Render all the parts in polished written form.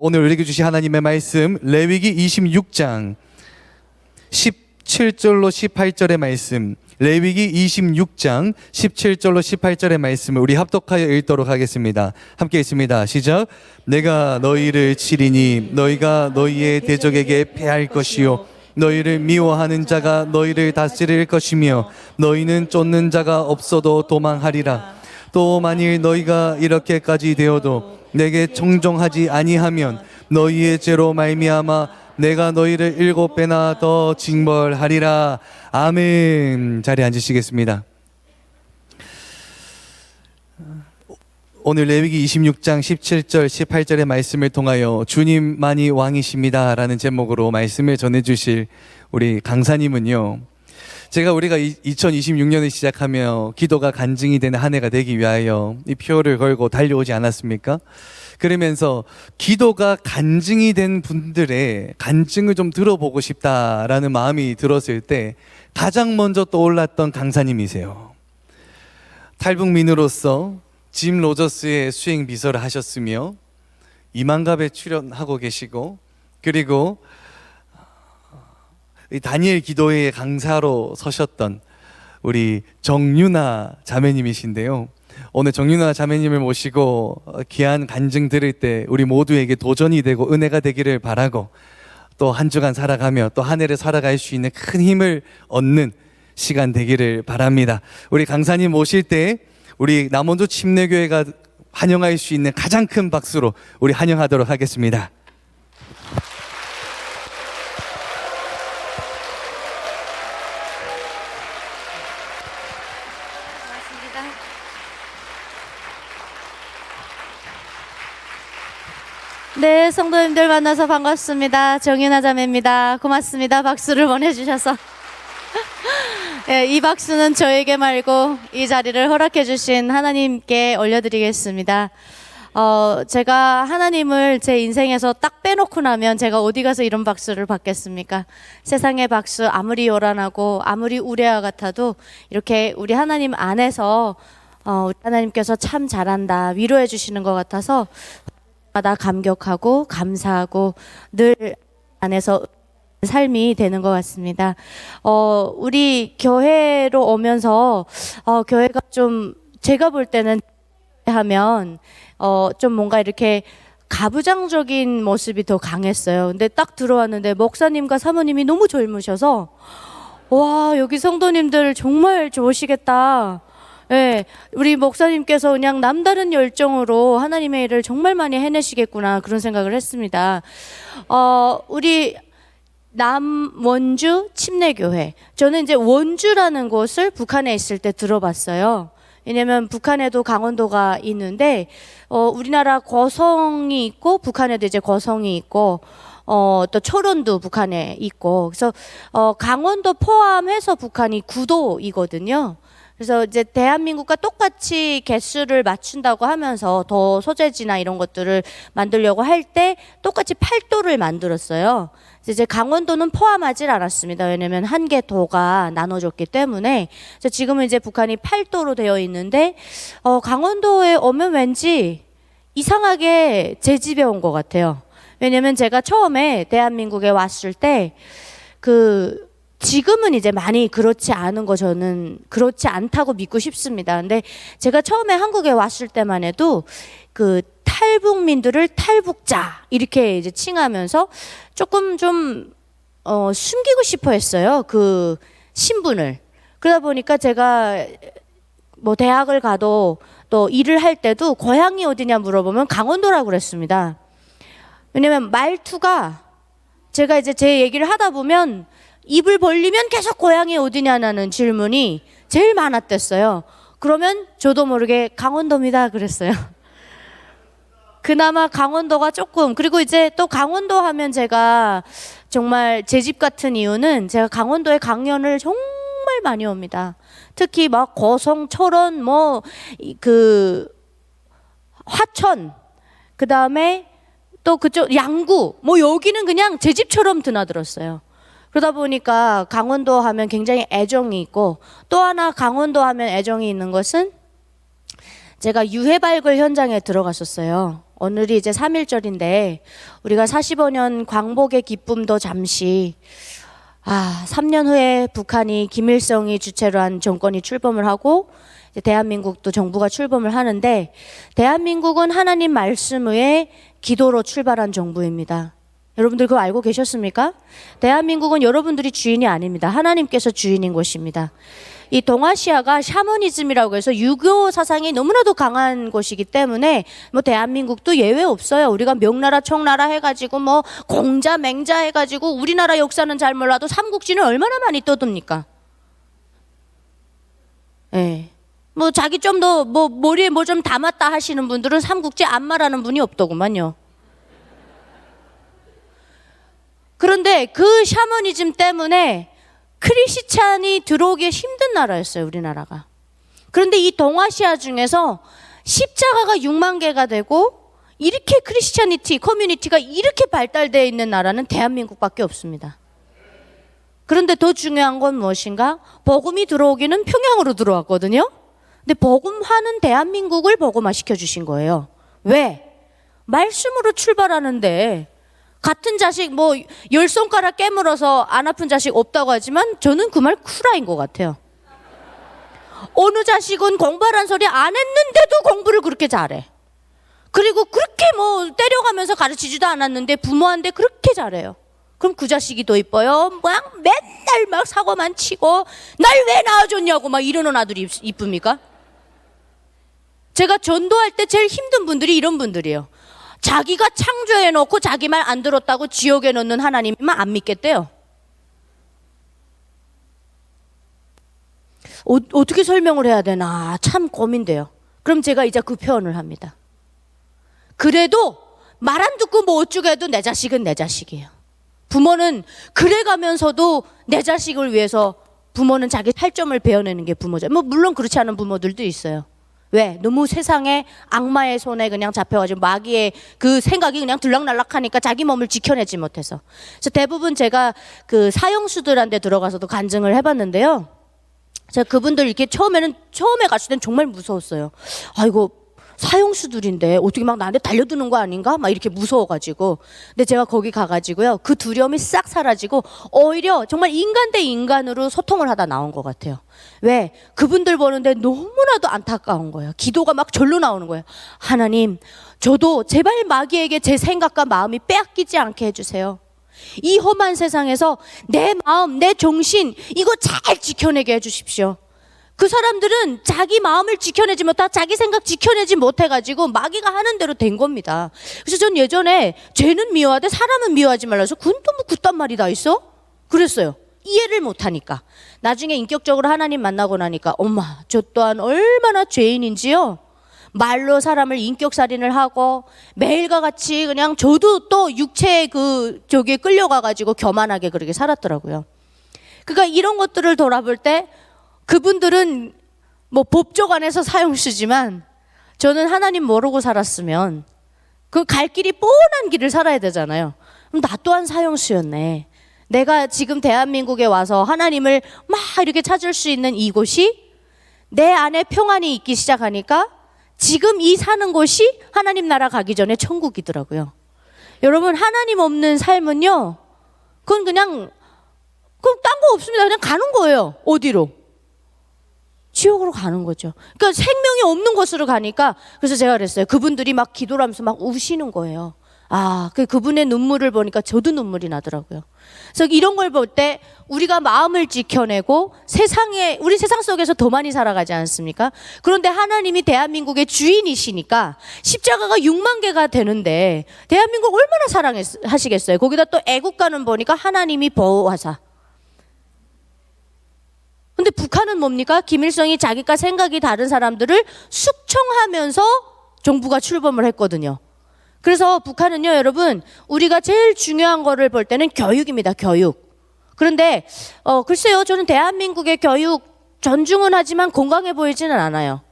오늘 우리에게 주신 하나님의 말씀 레위기 26장 17절로 18절의 말씀, 레위기 26장 17절로 18절의 말씀을 우리 합독하여 읽도록 하겠습니다. 함께 읽습니다. 시작. 내가 너희를 치리니 너희가 너희의 대적에게 패할 것이요 너희를 미워하는 자가 너희를 다스릴 것이며 너희는 쫓는 자가 없어도 도망하리라. 또 만일 너희가 이렇게까지 되어도 내게 청종하지 아니하면 너희의 죄로 말미암아 내가 너희를 7배나 더 징벌하리라. 아멘. 자리에 앉으시겠습니다. 오늘 레위기 26장 17절 18절의 말씀을 통하여 주님만이 왕이십니다 라는 제목으로 말씀을 전해주실 우리 강사님은요, 우리가 2026년을 시작하며 기도가 간증이 되는 한 해가 되기 위하여 이 표를 걸고 달려오지 않았습니까? 그러면서 기도가 간증이 된 분들의 간증을 좀 들어보고 싶다라는 마음이 들었을 때 가장 먼저 떠올랐던 강사님이세요. 탈북민으로서 짐 로저스의 수행 비서를 하셨으며 이만갑에 출연하고 계시고, 그리고 다니엘 기도회의 강사로 서셨던 우리 정윤아 자매님이신데요. 오늘 정윤아 자매님을 모시고 귀한 간증 들을 때 우리 모두에게 도전이 되고 은혜가 되기를 바라고, 또 한 주간 살아가며 또 한 해를 살아갈 수 있는 큰 힘을 얻는 시간 되기를 바랍니다. 우리 강사님 모실 때 우리 남원주 침례교회가 환영할 수 있는 가장 큰 박수로 우리 환영하도록 하겠습니다. 네, 성도님들 만나서 반갑습니다. 정윤아 자매입니다. 고맙습니다. 박수를 보내주셔서. 네, 이 박수는 저에게 말고 이 자리를 허락해 주신 하나님께 올려드리겠습니다. 제가 하나님을 제 인생에서 딱 빼놓고 나면 제가 어디 가서 이런 박수를 받겠습니까? 세상의 박수 아무리 요란하고 아무리 우레와 같아도 이렇게 우리 하나님 안에서 우리 하나님께서 참 잘한다 위로해 주시는 것 같아서 마다 감격하고 감사하고 늘 안에서 삶이 되는 것 같습니다. 우리 교회로 오면서 교회가 좀 제가 볼 때는 하면 좀 뭔가 이렇게 가부장적인 모습이 더 강했어요. 근데 딱 들어왔는데 목사님과 사모님이 너무 젊으셔서 와, 여기 성도님들 정말 좋으시겠다. 네, 우리 목사님께서 그냥 남다른 열정으로 하나님의 일을 정말 많이 해내시겠구나 그런 생각을 했습니다. 우리 남원주 침례교회, 저는 이제 원주라는 곳을 북한에 있을 때 들어봤어요. 왜냐면 북한에도 강원도가 있는데 우리나라 거성이 있고 북한에도 이제 거성이 있고 또 철원도 북한에 있고, 그래서 강원도 포함해서 북한이 9도이거든요. 그래서 이제 대한민국과 똑같이 개수를 맞춘다고 하면서 더 소재지나 이런 것들을 만들려고 할 때 똑같이 8도를 만들었어요. 이제 강원도는 포함하지 않았습니다. 왜냐면 한 개 도가 나눠졌기 때문에. 지금은 이제 북한이 8도로 되어 있는데 강원도에 오면 왠지 이상하게 제 집에 온 것 같아요. 왜냐면 제가 처음에 대한민국에 왔을 때 지금은 이제 많이 그렇지 않은 거 저는 그렇지 않다고 믿고 싶습니다. 근데 제가 처음에 한국에 왔을 때만 해도 탈북민들을 탈북자 이렇게 이제 칭하면서 조금 좀 숨기고 싶어 했어요. 그 신분을. 그러다 보니까 제가 뭐 대학을 가도 또 일을 할 때도 고향이 어디냐 물어보면 강원도라고 그랬습니다. 왜냐면 말투가 제가 이제 제 얘기를 하다 보면 입을 벌리면 계속 고향이 어디냐는 질문이 제일 많았댔어요. 그러면 저도 모르게 강원도입니다 그랬어요. 그나마 강원도가 조금, 그리고 이제 또 강원도 하면 제가 정말 제 집 같은 이유는 제가 강원도에 강연을 정말 많이 옵니다. 특히 막 거성, 철원, 화천, 그 다음에 또 그쪽 양구, 여기는 그냥 제 집처럼 드나들었어요. 그러다 보니까 강원도 하면 굉장히 애정이 있고, 또 하나 강원도 하면 애정이 있는 것은 제가 유해발굴 현장에 들어갔었어요. 오늘이 이제 3.1절인데 우리가 45년 광복의 기쁨도 잠시 3년 후에 북한이 김일성이 주체로 한 정권이 출범을 하고 이제 대한민국도 정부가 출범을 하는데 대한민국은 하나님 말씀 외에 기도로 출발한 정부입니다. 여러분들 그거 알고 계셨습니까? 대한민국은 여러분들이 주인이 아닙니다. 하나님께서 주인인 곳입니다. 이 동아시아가 샤머니즘이라고 해서 유교 사상이 너무나도 강한 곳이기 때문에 뭐 대한민국도 예외 없어요. 우리가 명나라 청나라 해가지고 뭐 공자 맹자 해가지고 우리나라 역사는 잘 몰라도 삼국지는 얼마나 많이 떠듭니까? 예. 뭐 자기 좀 더 뭐 머리에 뭐 좀 담았다 하시는 분들은 삼국지 안 말하는 분이 없더구만요. 그런데 그 샤머니즘 때문에 크리스찬이 들어오기 힘든 나라였어요, 우리나라가. 그런데 이 동아시아 중에서 십자가가 6만 개가 되고 이렇게 크리스찬이티 커뮤니티가 이렇게 발달되어 있는 나라는 대한민국밖에 없습니다. 그런데 더 중요한 건 무엇인가? 복음이 들어오기는 평양으로 들어왔거든요. 근데 복음화는 대한민국을 복음화 시켜주신 거예요. 왜? 말씀으로 출발하는데 같은 자식 뭐 10손가락 깨물어서 안 아픈 자식 없다고 하지만 저는 그 말 쿨라인 것 같아요. 어느 자식은 공부하라는 소리 안 했는데도 공부를 그렇게 잘해. 그리고 그렇게 뭐 때려가면서 가르치지도 않았는데 부모한테 그렇게 잘해요. 그럼 그 자식이 더 이뻐요? 막 맨날 막 사고만 치고 날 왜 낳아줬냐고 막 이러는 아들이 이쁩니까? 제가 전도할 때 제일 힘든 분들이 이런 분들이에요. 자기가 창조해놓고 자기 말 안 들었다고 지옥에 넣는 하나님만 안 믿겠대요. 어떻게 설명을 해야 되나 참 고민돼요. 그럼 제가 이제 그 표현을 합니다. 그래도 말 안 듣고 뭐 어쩌고 해도 내 자식은 내 자식이에요. 부모는 그래가면서도 내 자식을 위해서 부모는 자기 할점을 베어내는 게 부모죠. 뭐 물론 그렇지 않은 부모들도 있어요. 왜? 너무 세상에 악마의 손에 그냥 잡혀가지고 마귀의 그 생각이 그냥 들락날락하니까 자기 몸을 지켜내지 못해서. 그래서 대부분 제가 그 사형수들한테 들어가서도 간증을 해봤는데요. 제가 그분들 이렇게 처음에 갔을 땐 정말 무서웠어요. 아이고 사형수들인데 어떻게 막 나한테 달려드는 거 아닌가? 막 이렇게 무서워가지고. 근데 제가 거기 가가지고요. 그 두려움이 싹 사라지고 오히려 정말 인간 대 인간으로 소통을 하다 나온 것 같아요. 왜? 그분들 보는데 너무나도 안타까운 거예요. 기도가 막 절로 나오는 거예요. 하나님, 저도 제발 마귀에게 제 생각과 마음이 빼앗기지 않게 해주세요. 이 험한 세상에서 내 마음, 내 정신 이거 잘 지켜내게 해주십시오. 그 사람들은 자기 마음을 지켜내지 못하고 자기 생각 지켜내지 못해가지고 마귀가 하는 대로 된 겁니다. 그래서 전 예전에 죄는 미워하되 사람은 미워하지 말라서 그건 또 뭐 그딴 말이 다 있어? 그랬어요. 이해를 못하니까. 나중에 인격적으로 하나님 만나고 나니까 엄마 저 또한 얼마나 죄인인지요. 말로 사람을 인격살인을 하고 매일과 같이 그냥 저도 또 육체의 저기에 끌려가가지고 교만하게 그렇게 살았더라고요. 그러니까 이런 것들을 돌아볼 때 그분들은 뭐 법적 안에서 사형수지만 저는 하나님 모르고 살았으면 그 갈 길이 뻔한 길을 살아야 되잖아요. 그럼 나 또한 사형수였네. 내가 지금 대한민국에 와서 하나님을 막 이렇게 찾을 수 있는 이곳이 내 안에 평안이 있기 시작하니까 지금 이 사는 곳이 하나님 나라 가기 전에 천국이더라고요. 여러분 하나님 없는 삶은요 그건 그냥 딴 거 없습니다. 그냥 가는 거예요. 어디로? 지옥으로 가는 거죠. 그러니까 생명이 없는 곳으로 가니까 그래서 제가 그랬어요. 그분들이 막 기도를 하면서 막 우시는 거예요. 그분의 눈물을 보니까 저도 눈물이 나더라고요. 그래서 이런 걸 볼 때 우리가 마음을 지켜내고 우리 세상 속에서 더 많이 살아가지 않습니까? 그런데 하나님이 대한민국의 주인이시니까 십자가가 6만 개가 되는데 대한민국 얼마나 사랑하시겠어요? 거기다 또 애국가는 보니까 하나님이 보호하사. 근데 북한은 뭡니까? 김일성이 자기가 생각이 다른 사람들을 숙청하면서 정부가 출범을 했거든요. 그래서 북한은요, 여러분, 우리가 제일 중요한 거를 볼 때는 교육입니다, 교육. 그런데, 글쎄요, 저는 대한민국의 교육 존중은 하지만 건강해 보이지는 않아요.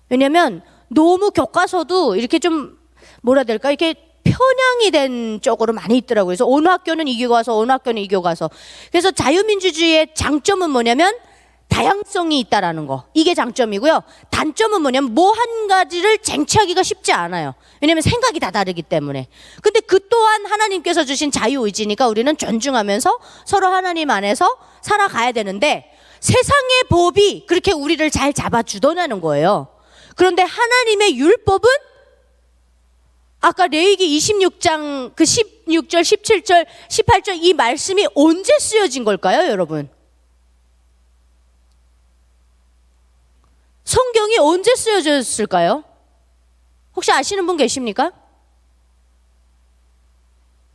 왜냐면 너무 교과서도 이렇게 좀, 뭐라 해야 될까? 이렇게 편향이 된 쪽으로 많이 있더라고요. 그래서 어느 학교는 이 교과서, 어느 학교는 이 교과서. 그래서 자유민주주의의 장점은 뭐냐면 다양성이 있다라는 거, 이게 장점이고요. 단점은 뭐냐면 뭐 한 가지를 쟁취하기가 쉽지 않아요. 왜냐면 생각이 다 다르기 때문에. 근데 그 또한 하나님께서 주신 자유의지니까 우리는 존중하면서 서로 하나님 안에서 살아가야 되는데, 세상의 법이 그렇게 우리를 잘 잡아주더라는 거예요. 그런데 하나님의 율법은 아까 레위기 26장 그 16절, 17절, 18절 이 말씀이 언제 쓰여진 걸까요, 여러분? 성경이 언제 쓰여졌을까요? 혹시 아시는 분 계십니까?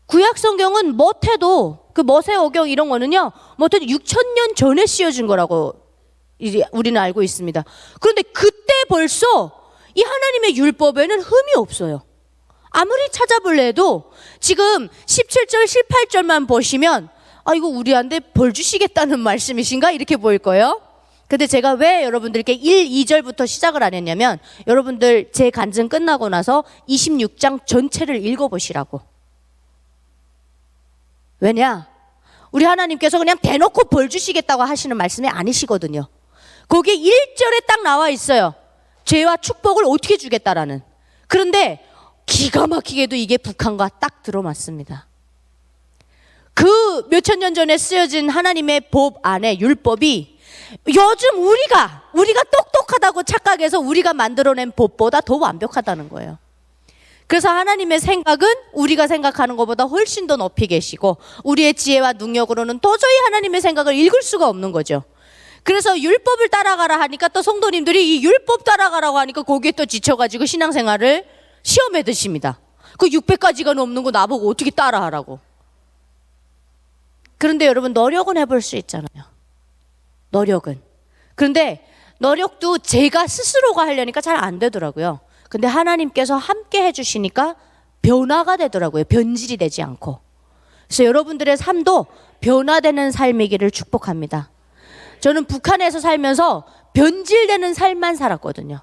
구약 성경은 못해도 그 모세오경 이런 거는요, 못해도 6,000년 전에 쓰여진 거라고 이제 우리는 알고 있습니다. 그런데 그때 벌써 이 하나님의 율법에는 흠이 없어요. 아무리 찾아볼래도 지금 17절, 18절만 보시면 아, 이거 우리한테 벌 주시겠다는 말씀이신가? 이렇게 보일 거예요. 근데 제가 왜 여러분들께 1, 2절부터 시작을 안 했냐면, 여러분들 제 간증 끝나고 나서 26장 전체를 읽어보시라고. 왜냐? 우리 하나님께서 그냥 대놓고 벌 주시겠다고 하시는 말씀이 아니시거든요. 거기에 1절에 딱 나와 있어요. 죄와 축복을 어떻게 주겠다라는. 그런데 기가 막히게도 이게 북한과 딱 들어맞습니다. 그 몇천 년 전에 쓰여진 하나님의 법 안에 율법이 요즘 우리가 똑똑하다고 착각해서 우리가 만들어낸 법보다 더 완벽하다는 거예요. 그래서 하나님의 생각은 우리가 생각하는 것보다 훨씬 더 높이 계시고, 우리의 지혜와 능력으로는 도저히 하나님의 생각을 읽을 수가 없는 거죠. 그래서 율법을 따라가라 하니까 또 성도님들이 이 율법 따라가라고 하니까 거기에 또 지쳐가지고 신앙생활을 시험에 드십니다. 그 600가지가 넘는 거 나보고 어떻게 따라하라고. 그런데 여러분, 노력은 해볼 수 있잖아요. 노력은. 그런데 노력도 제가 스스로가 하려니까 잘 안 되더라고요. 근데 하나님께서 함께 해주시니까 변화가 되더라고요. 변질이 되지 않고. 그래서 여러분들의 삶도 변화되는 삶이기를 축복합니다. 저는 북한에서 살면서 변질되는 삶만 살았거든요.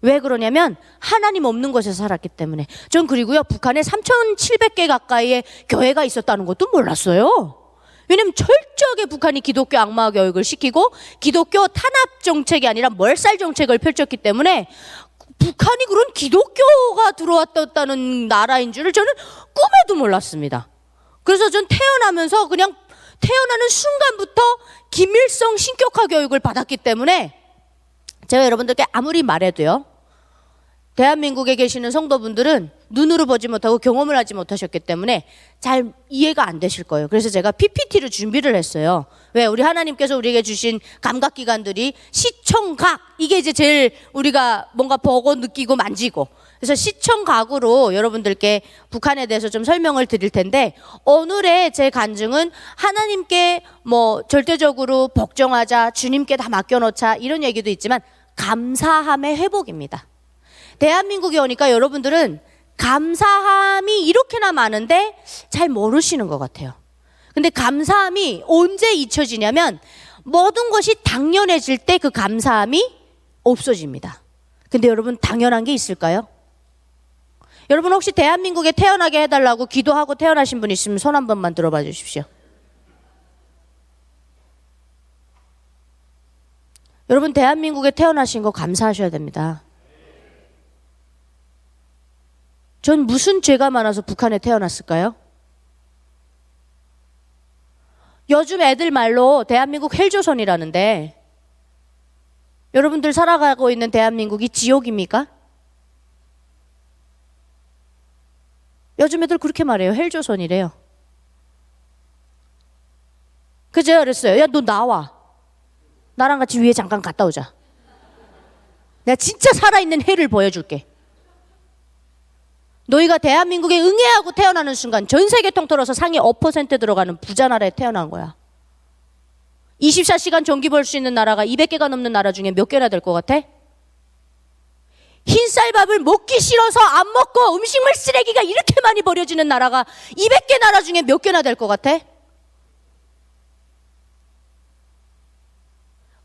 왜 그러냐면 하나님 없는 곳에서 살았기 때문에. 전 그리고요, 북한에 3,700개 가까이의 교회가 있었다는 것도 몰랐어요. 왜냐면 철저하게 북한이 기독교 악마 교육을 시키고 기독교 탄압 정책이 아니라 멀살 정책을 펼쳤기 때문에 북한이 그런 기독교가 들어왔다는 나라인 줄을 저는 꿈에도 몰랐습니다. 그래서 전 태어나면서 그냥 태어나는 순간부터 김일성 신격화 교육을 받았기 때문에 제가 여러분들께 아무리 말해도요, 대한민국에 계시는 성도분들은 눈으로 보지 못하고 경험을 하지 못하셨기 때문에 잘 이해가 안 되실 거예요. 그래서 제가 PPT로 준비를 했어요. 왜? 우리 하나님께서 우리에게 주신 감각기관들이 시청각, 이게 이제 제일 우리가 뭔가 보고 느끼고 만지고, 그래서 시청각으로 여러분들께 북한에 대해서 좀 설명을 드릴 텐데, 오늘의 제 간증은 하나님께 뭐 절대적으로 복종하자, 주님께 다 맡겨놓자 이런 얘기도 있지만 감사함의 회복입니다. 대한민국에 오니까 여러분들은 감사함이 이렇게나 많은데 잘 모르시는 것 같아요. 근데 감사함이 언제 잊혀지냐면 모든 것이 당연해질 때 그 감사함이 없어집니다. 근데 여러분, 당연한 게 있을까요? 여러분, 혹시 대한민국에 태어나게 해달라고 기도하고 태어나신 분 있으면 손 한 번만 들어봐 주십시오. 여러분, 대한민국에 태어나신 거 감사하셔야 됩니다. 전 무슨 죄가 많아서 북한에 태어났을까요? 요즘 애들 말로 대한민국 헬조선이라는데, 여러분들 살아가고 있는 대한민국이 지옥입니까? 요즘 애들 그렇게 말해요. 헬조선이래요. 제가 그랬어요. 야, 너 나와. 나랑 같이 위에 잠깐 갔다 오자. 내가 진짜 살아있는 해를 보여줄게. 너희가 대한민국에 응애하고 태어나는 순간 전 세계 통틀어서 상위 5% 들어가는 부자 나라에 태어난 거야. 24시간 전기 벌 수 있는 나라가 200개가 넘는 나라 중에 몇 개나 될 것 같아? 흰쌀밥을 먹기 싫어서 안 먹고 음식물 쓰레기가 이렇게 많이 버려지는 나라가 200개 나라 중에 몇 개나 될 것 같아?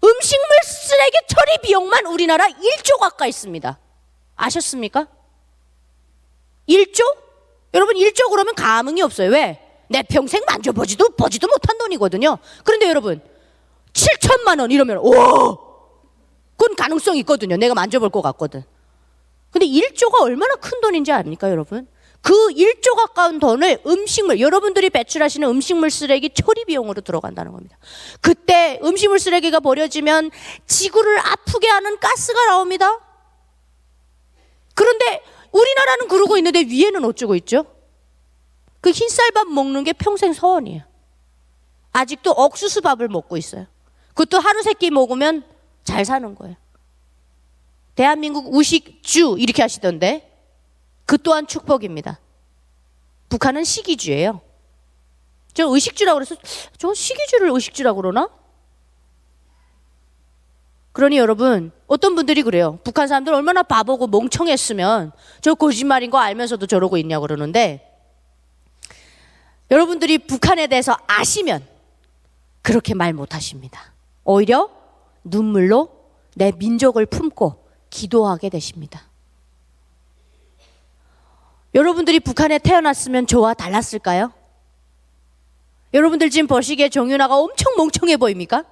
음식물 쓰레기 처리 비용만 우리나라 1조 가까이 있습니다. 아셨습니까? 1조? 여러분, 1조 그러면 감흥이 없어요. 왜? 내 평생 만져보지도 못한 돈이거든요. 그런데 여러분, 7천만 원 이러면 와, 그건 가능성이 있거든요. 내가 만져볼 것 같거든. 근데 1조가 얼마나 큰 돈인지 압니까, 여러분? 그 1조 가까운 돈을 음식물, 여러분들이 배출하시는 음식물 쓰레기 처리 비용으로 들어간다는 겁니다. 그때 음식물 쓰레기가 버려지면 지구를 아프게 하는 가스가 나옵니다. 그런데 우리나라는 그러고 있는데 위에는 어쩌고 있죠? 그 흰쌀밥 먹는 게 평생 소원이에요. 아직도 옥수수밥을 먹고 있어요. 그것도 하루 세 끼 먹으면 잘 사는 거예요. 대한민국 우식주 이렇게 하시던데 그 또한 축복입니다. 북한은 식이주예요. 저 의식주라고 그래서 저 식이주를 의식주라고 그러나? 그러니 여러분, 어떤 분들이 그래요. 북한 사람들 얼마나 바보고 멍청했으면 저 거짓말인 거 알면서도 저러고 있냐고 그러는데, 여러분들이 북한에 대해서 아시면 그렇게 말 못하십니다. 오히려 눈물로 내 민족을 품고 기도하게 되십니다. 여러분들이 북한에 태어났으면 저와 달랐을까요? 여러분들 지금 보시기에 정윤아가 엄청 멍청해 보입니까?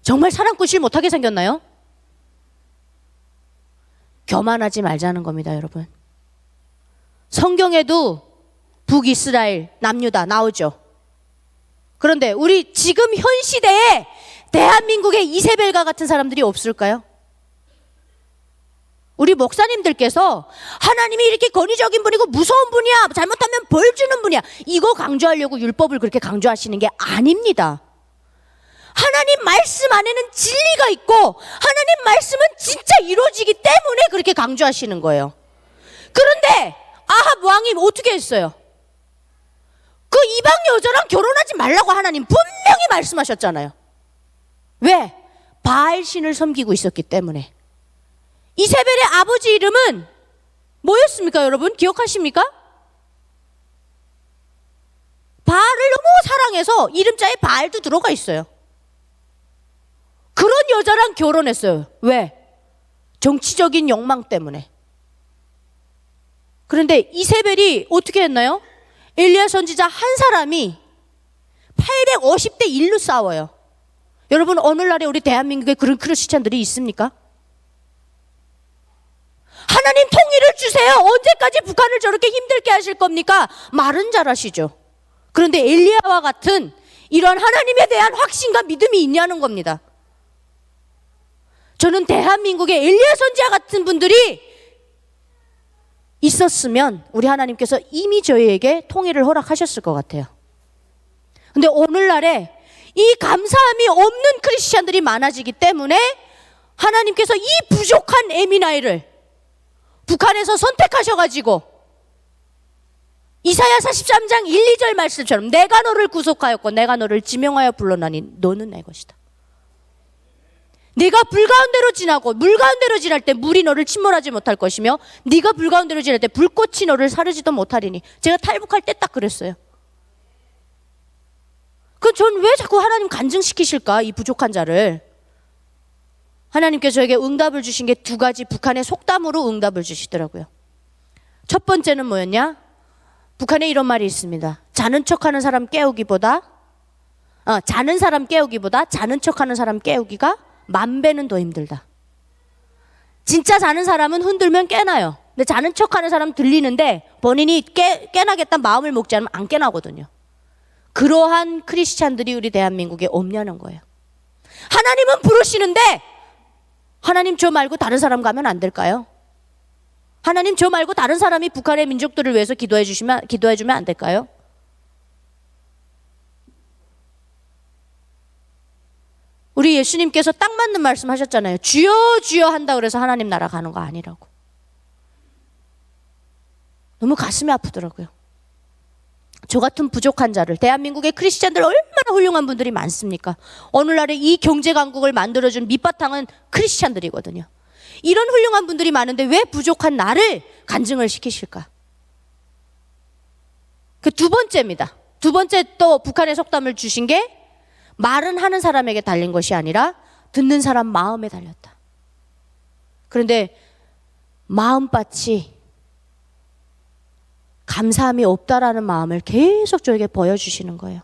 정말 사랑꾼실 못하게 생겼나요? 교만하지 말자는 겁니다, 여러분. 성경에도 북이스라엘, 남유다 나오죠. 그런데 우리 지금 현 시대에 대한민국에 이세벨과 같은 사람들이 없을까요? 우리 목사님들께서 하나님이 이렇게 권위적인 분이고 무서운 분이야, 잘못하면 벌 주는 분이야, 이거 강조하려고 율법을 그렇게 강조하시는 게 아닙니다. 하나님 말씀 안에는 진리가 있고 하나님 말씀은 진짜 이루어지기 때문에 그렇게 강조하시는 거예요. 그런데 아합 왕이 어떻게 했어요? 그 이방 여자랑 결혼하지 말라고 하나님 분명히 말씀하셨잖아요. 왜? 바알 신을 섬기고 있었기 때문에. 이세벨의 아버지 이름은 뭐였습니까, 여러분? 기억하십니까? 바알을 너무 사랑해서 이름자에 바알도 들어가 있어요. 그런 여자랑 결혼했어요. 왜? 정치적인 욕망 때문에. 그런데 이세벨이 어떻게 했나요? 엘리야 선지자 한 사람이 850대 1로 싸워요. 여러분, 오늘날에 우리 대한민국에 그런 크리스찬들이 있습니까? 하나님 통일을 주세요. 언제까지 북한을 저렇게 힘들게 하실 겁니까? 말은 잘하시죠. 그런데 엘리야와 같은 이런 하나님에 대한 확신과 믿음이 있냐는 겁니다. 저는 대한민국에 엘리야 선지자 같은 분들이 있었으면 우리 하나님께서 이미 저희에게 통일을 허락하셨을 것 같아요. 근데 오늘날에 이 감사함이 없는 크리스찬들이 많아지기 때문에 하나님께서 이 부족한 에미나이를 북한에서 선택하셔가지고 이사야 43장 1, 2절 말씀처럼 내가 너를 구속하였고 내가 너를 지명하여 불러나니 너는 내 것이다. 네가 불 가운데로 지나고 물 가운데로 지날 때 물이 너를 침몰하지 못할 것이며 네가 불 가운데로 지날 때 불꽃이 너를 사르지도 못하리니. 제가 탈북할 때 딱 그랬어요. 전 왜 자꾸 하나님 간증시키실까, 이 부족한 자를. 하나님께서 저에게 응답을 주신 게 두 가지 북한의 속담으로 응답을 주시더라고요. 첫 번째는 뭐였냐? 북한에 이런 말이 있습니다. 자는 척하는 사람 깨우기보다 자는 사람 깨우기보다 자는 척하는 사람 깨우기가 10,000배는 더 힘들다. 진짜 자는 사람은 흔들면 깨나요. 근데 자는 척하는 사람 들리는데 본인이 깨나겠다는 마음을 먹지 않으면 안 깨나거든요. 그러한 크리스찬들이 우리 대한민국에 없냐는 거예요. 하나님은 부르시는데 하나님 저 말고 다른 사람 가면 안 될까요? 하나님 저 말고 다른 사람이 북한의 민족들을 위해서 기도해주면 안 될까요? 우리 예수님께서 딱 맞는 말씀 하셨잖아요. 주여 주여 한다 그래서 하나님 나라 가는 거 아니라고. 너무 가슴이 아프더라고요. 저 같은 부족한 자를, 대한민국의 크리스찬들 얼마나 훌륭한 분들이 많습니까? 오늘날에 이 경제 강국을 만들어준 밑바탕은 크리스찬들이거든요. 이런 훌륭한 분들이 많은데 왜 부족한 나를 간증을 시키실까? 그 두 번째입니다. 두 번째 또 북한의 속담을 주신 게 말은 하는 사람에게 달린 것이 아니라 듣는 사람 마음에 달렸다. 그런데 마음밭이 감사함이 없다라는 마음을 계속 저에게 보여주시는 거예요.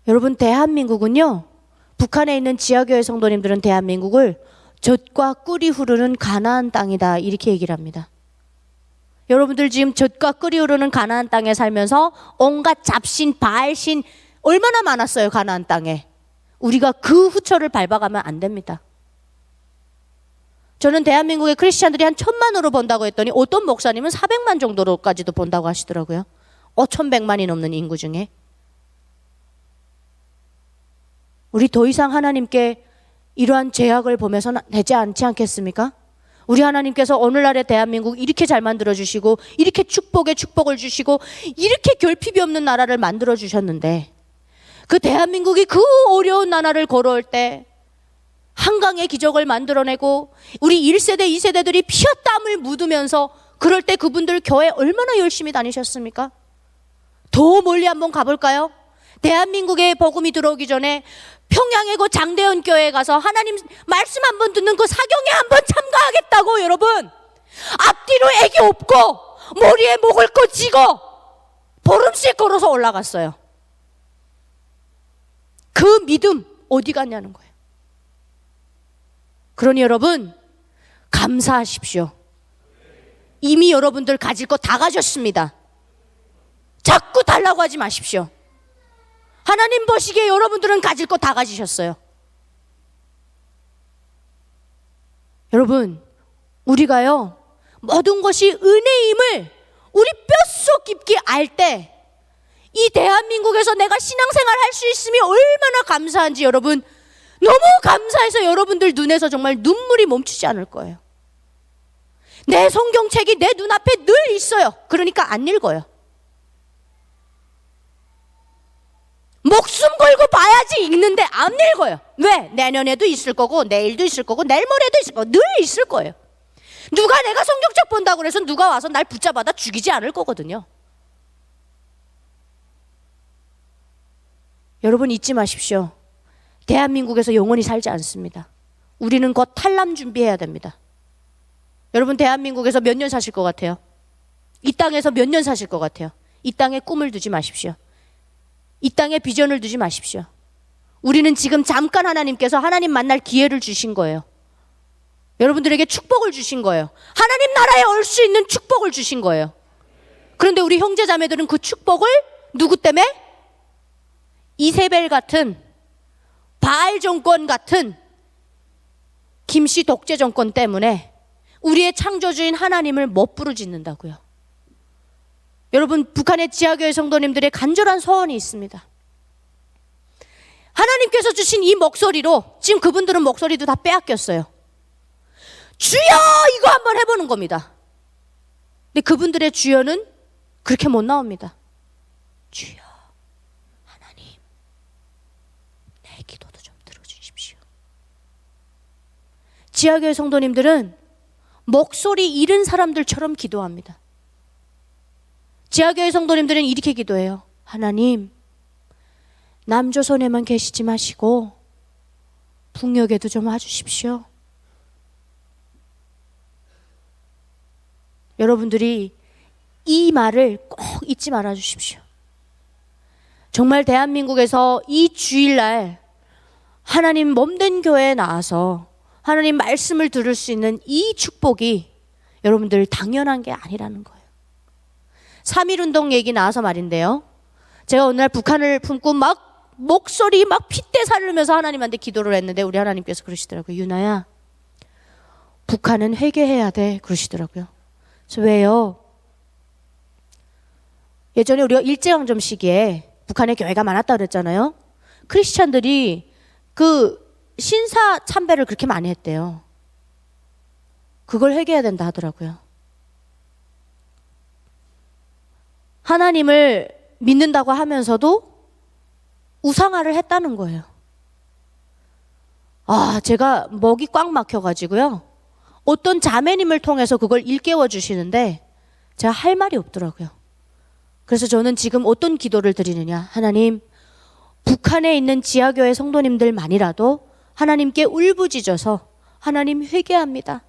여러분, 대한민국은요, 북한에 있는 지하교회 성도님들은 대한민국을 젖과 꿀이 흐르는 가나안 땅이다, 이렇게 얘기를 합니다. 여러분들 지금 젖과 꿀이 흐르는 가나안 땅에 살면서 온갖 잡신, 바알신 얼마나 많았어요, 가나안 땅에. 우리가 그 후처를 밟아가면 안 됩니다. 저는 대한민국의 크리스찬들이 한 1,000만으로 본다고 했더니 어떤 목사님은 400만 정도로까지도 본다고 하시더라고요. 5,100만이 넘는 인구 중에. 우리 더 이상 하나님께 이러한 죄악을 보면서는 되지 않지 않겠습니까? 우리 하나님께서 오늘날의 대한민국 이렇게 잘 만들어주시고, 이렇게 축복에 축복을 주시고, 이렇게 결핍이 없는 나라를 만들어주셨는데, 그 대한민국이 그 어려운 나라를 걸어올 때 한강의 기적을 만들어내고 우리 1세대, 2세대들이 피와 땀을 묻으면서 그럴 때 그분들 교회 얼마나 열심히 다니셨습니까? 더 멀리 한번 가볼까요? 대한민국에 복음이 들어오기 전에 평양의 그 장대현 교회에 가서 하나님 말씀 한번 듣는 그 사경에 한번 참가하겠다고, 여러분, 앞뒤로 애기 업고 머리에 목을 꽂히고 보름씩 걸어서 올라갔어요. 그 믿음 어디 갔냐는 거예요. 그러니 여러분, 감사하십시오. 이미 여러분들 가질 거 다 가졌습니다. 자꾸 달라고 하지 마십시오. 하나님 보시기에 여러분들은 가질 거 다 가지셨어요. 여러분, 우리가요, 모든 것이 은혜임을 우리 뼛속 깊이 알 때, 이 대한민국에서 내가 신앙생활 할 수 있음이 얼마나 감사한지 여러분, 너무 감사해서 여러분들 눈에서 정말 눈물이 멈추지 않을 거예요. 내 성경책이 내 눈앞에 늘 있어요. 그러니까 안 읽어요. 목숨 걸고 봐야지 읽는데 안 읽어요. 왜? 내년에도 있을 거고, 내일도 있을 거고, 내일 모레도 있을 거고, 늘 있을 거예요. 누가 내가 성경책 본다고 해서 누가 와서 날 붙잡아다 죽이지 않을 거거든요. 여러분, 잊지 마십시오. 대한민국에서 영원히 살지 않습니다. 우리는 곧 탈남 준비해야 됩니다. 여러분, 대한민국에서 몇 년 사실 것 같아요? 이 땅에서 몇 년 사실 것 같아요? 이 땅에 꿈을 두지 마십시오. 이 땅에 비전을 두지 마십시오. 우리는 지금 잠깐 하나님께서 하나님 만날 기회를 주신 거예요. 여러분들에게 축복을 주신 거예요. 하나님 나라에 올 수 있는 축복을 주신 거예요. 그런데 우리 형제 자매들은 그 축복을 누구 때문에? 이세벨 같은, 바알 정권 같은 김씨 독재 정권 때문에 우리의 창조주인 하나님을 못 부르짖는다고요. 여러분, 북한의 지하교회 성도님들의 간절한 소원이 있습니다. 하나님께서 주신 이 목소리로 지금 그분들은 목소리도 다 빼앗겼어요. 주여, 이거 한번 해보는 겁니다. 근데 그분들의 주여는 그렇게 못 나옵니다. 주여, 하나님, 내 기도도 좀 들어주십시오. 지하교회 성도님들은 목소리 잃은 사람들처럼 기도합니다. 지하교회 성도님들은 이렇게 기도해요. 하나님, 남조선에만 계시지 마시고 북녘에도 좀 와주십시오. 여러분들이 이 말을 꼭 잊지 말아 주십시오. 정말 대한민국에서 이 주일날 하나님 몸된 교회에 나와서 하나님 말씀을 들을 수 있는 이 축복이 여러분들 당연한 게 아니라는 거예요. 3.1운동 얘기 나와서 말인데요, 제가 어느 날 북한을 품고 막 목소리 막 핏대 살르면서 하나님한테 기도를 했는데 우리 하나님께서 그러시더라고요. 유나야, 북한은 회개해야 돼, 그러시더라고요. 그래서 왜요? 예전에 우리가 일제강점 시기에 북한에 교회가 많았다 그랬잖아요. 크리스찬들이 그 신사 참배를 그렇게 많이 했대요. 그걸 회개해야 된다 하더라고요. 하나님을 믿는다고 하면서도 우상화를 했다는 거예요. 제가 목이 꽉 막혀가지고요, 어떤 자매님을 통해서 그걸 일깨워 주시는데 제가 할 말이 없더라고요. 그래서 저는 지금 어떤 기도를 드리느냐, 하나님, 북한에 있는 지하교회 성도님들만이라도 하나님께 울부짖어서 하나님 회개합니다.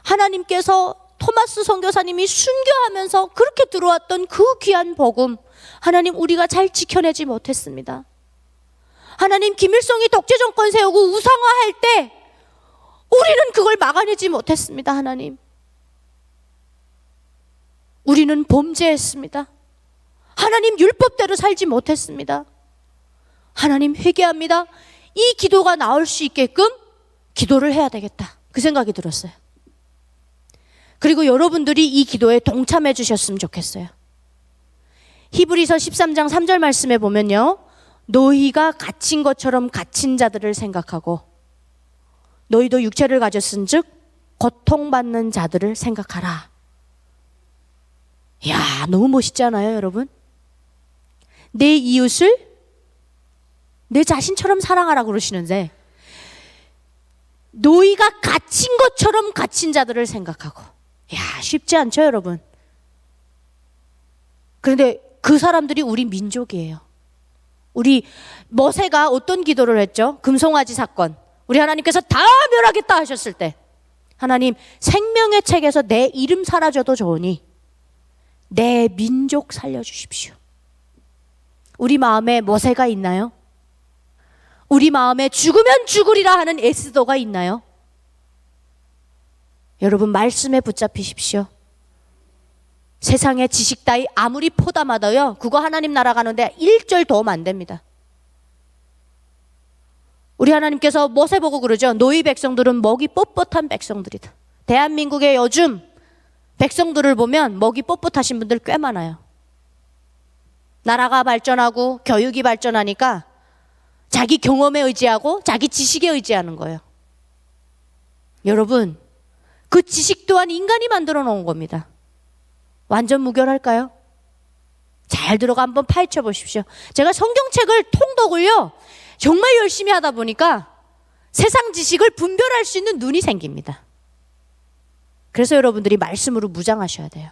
하나님께서 토마스 선교사님이 순교하면서 그렇게 들어왔던 그 귀한 복음, 하나님, 우리가 잘 지켜내지 못했습니다. 하나님 김일성이 독재 정권 세우고 우상화할 때 우리는 그걸 막아내지 못했습니다. 하나님, 우리는 범죄했습니다. 하나님, 율법대로 살지 못했습니다. 하나님, 회개합니다. 이 기도가 나올 수 있게끔 기도를 해야 되겠다, 그 생각이 들었어요. 그리고 여러분들이 이 기도에 동참해 주셨으면 좋겠어요. 히브리서 13장 3절 말씀에 보면요, 너희가 갇힌 것처럼 갇힌 자들을 생각하고 너희도 육체를 가졌은 즉 고통받는 자들을 생각하라. 이야, 너무 멋있지 않아요, 여러분? 내 이웃을 내 자신처럼 사랑하라 그러시는데, 너희가 갇힌 것처럼 갇힌 자들을 생각하고. 이야, 쉽지 않죠, 여러분? 그런데 그 사람들이 우리 민족이에요. 우리 모세가 어떤 기도를 했죠? 금송아지 사건. 우리 하나님께서 다 멸하겠다 하셨을 때, 하나님, 생명의 책에서 내 이름 사라져도 좋으니 내 민족 살려주십시오. 우리 마음에 모세가 있나요? 우리 마음에 죽으면 죽으리라 하는 에스더가 있나요? 여러분, 말씀에 붙잡히십시오. 세상의 지식 따위 아무리 포담하다요, 그거 하나님 나라 가는데 1절 도움 안 됩니다. 우리 하나님께서 모세 보고 그러죠. 너희 백성들은 먹이 뻣뻣한 백성들이다. 대한민국의 요즘 백성들을 보면 먹이 뻣뻣하신 분들 꽤 많아요. 나라가 발전하고 교육이 발전하니까 자기 경험에 의지하고 자기 지식에 의지하는 거예요. 여러분, 그 지식 또한 인간이 만들어 놓은 겁니다. 완전 무결할까요? 잘 들어가 한번 파헤쳐 보십시오. 제가 성경책을 통독을요, 정말 열심히 하다 보니까 세상 지식을 분별할 수 있는 눈이 생깁니다. 그래서 여러분들이 말씀으로 무장하셔야 돼요.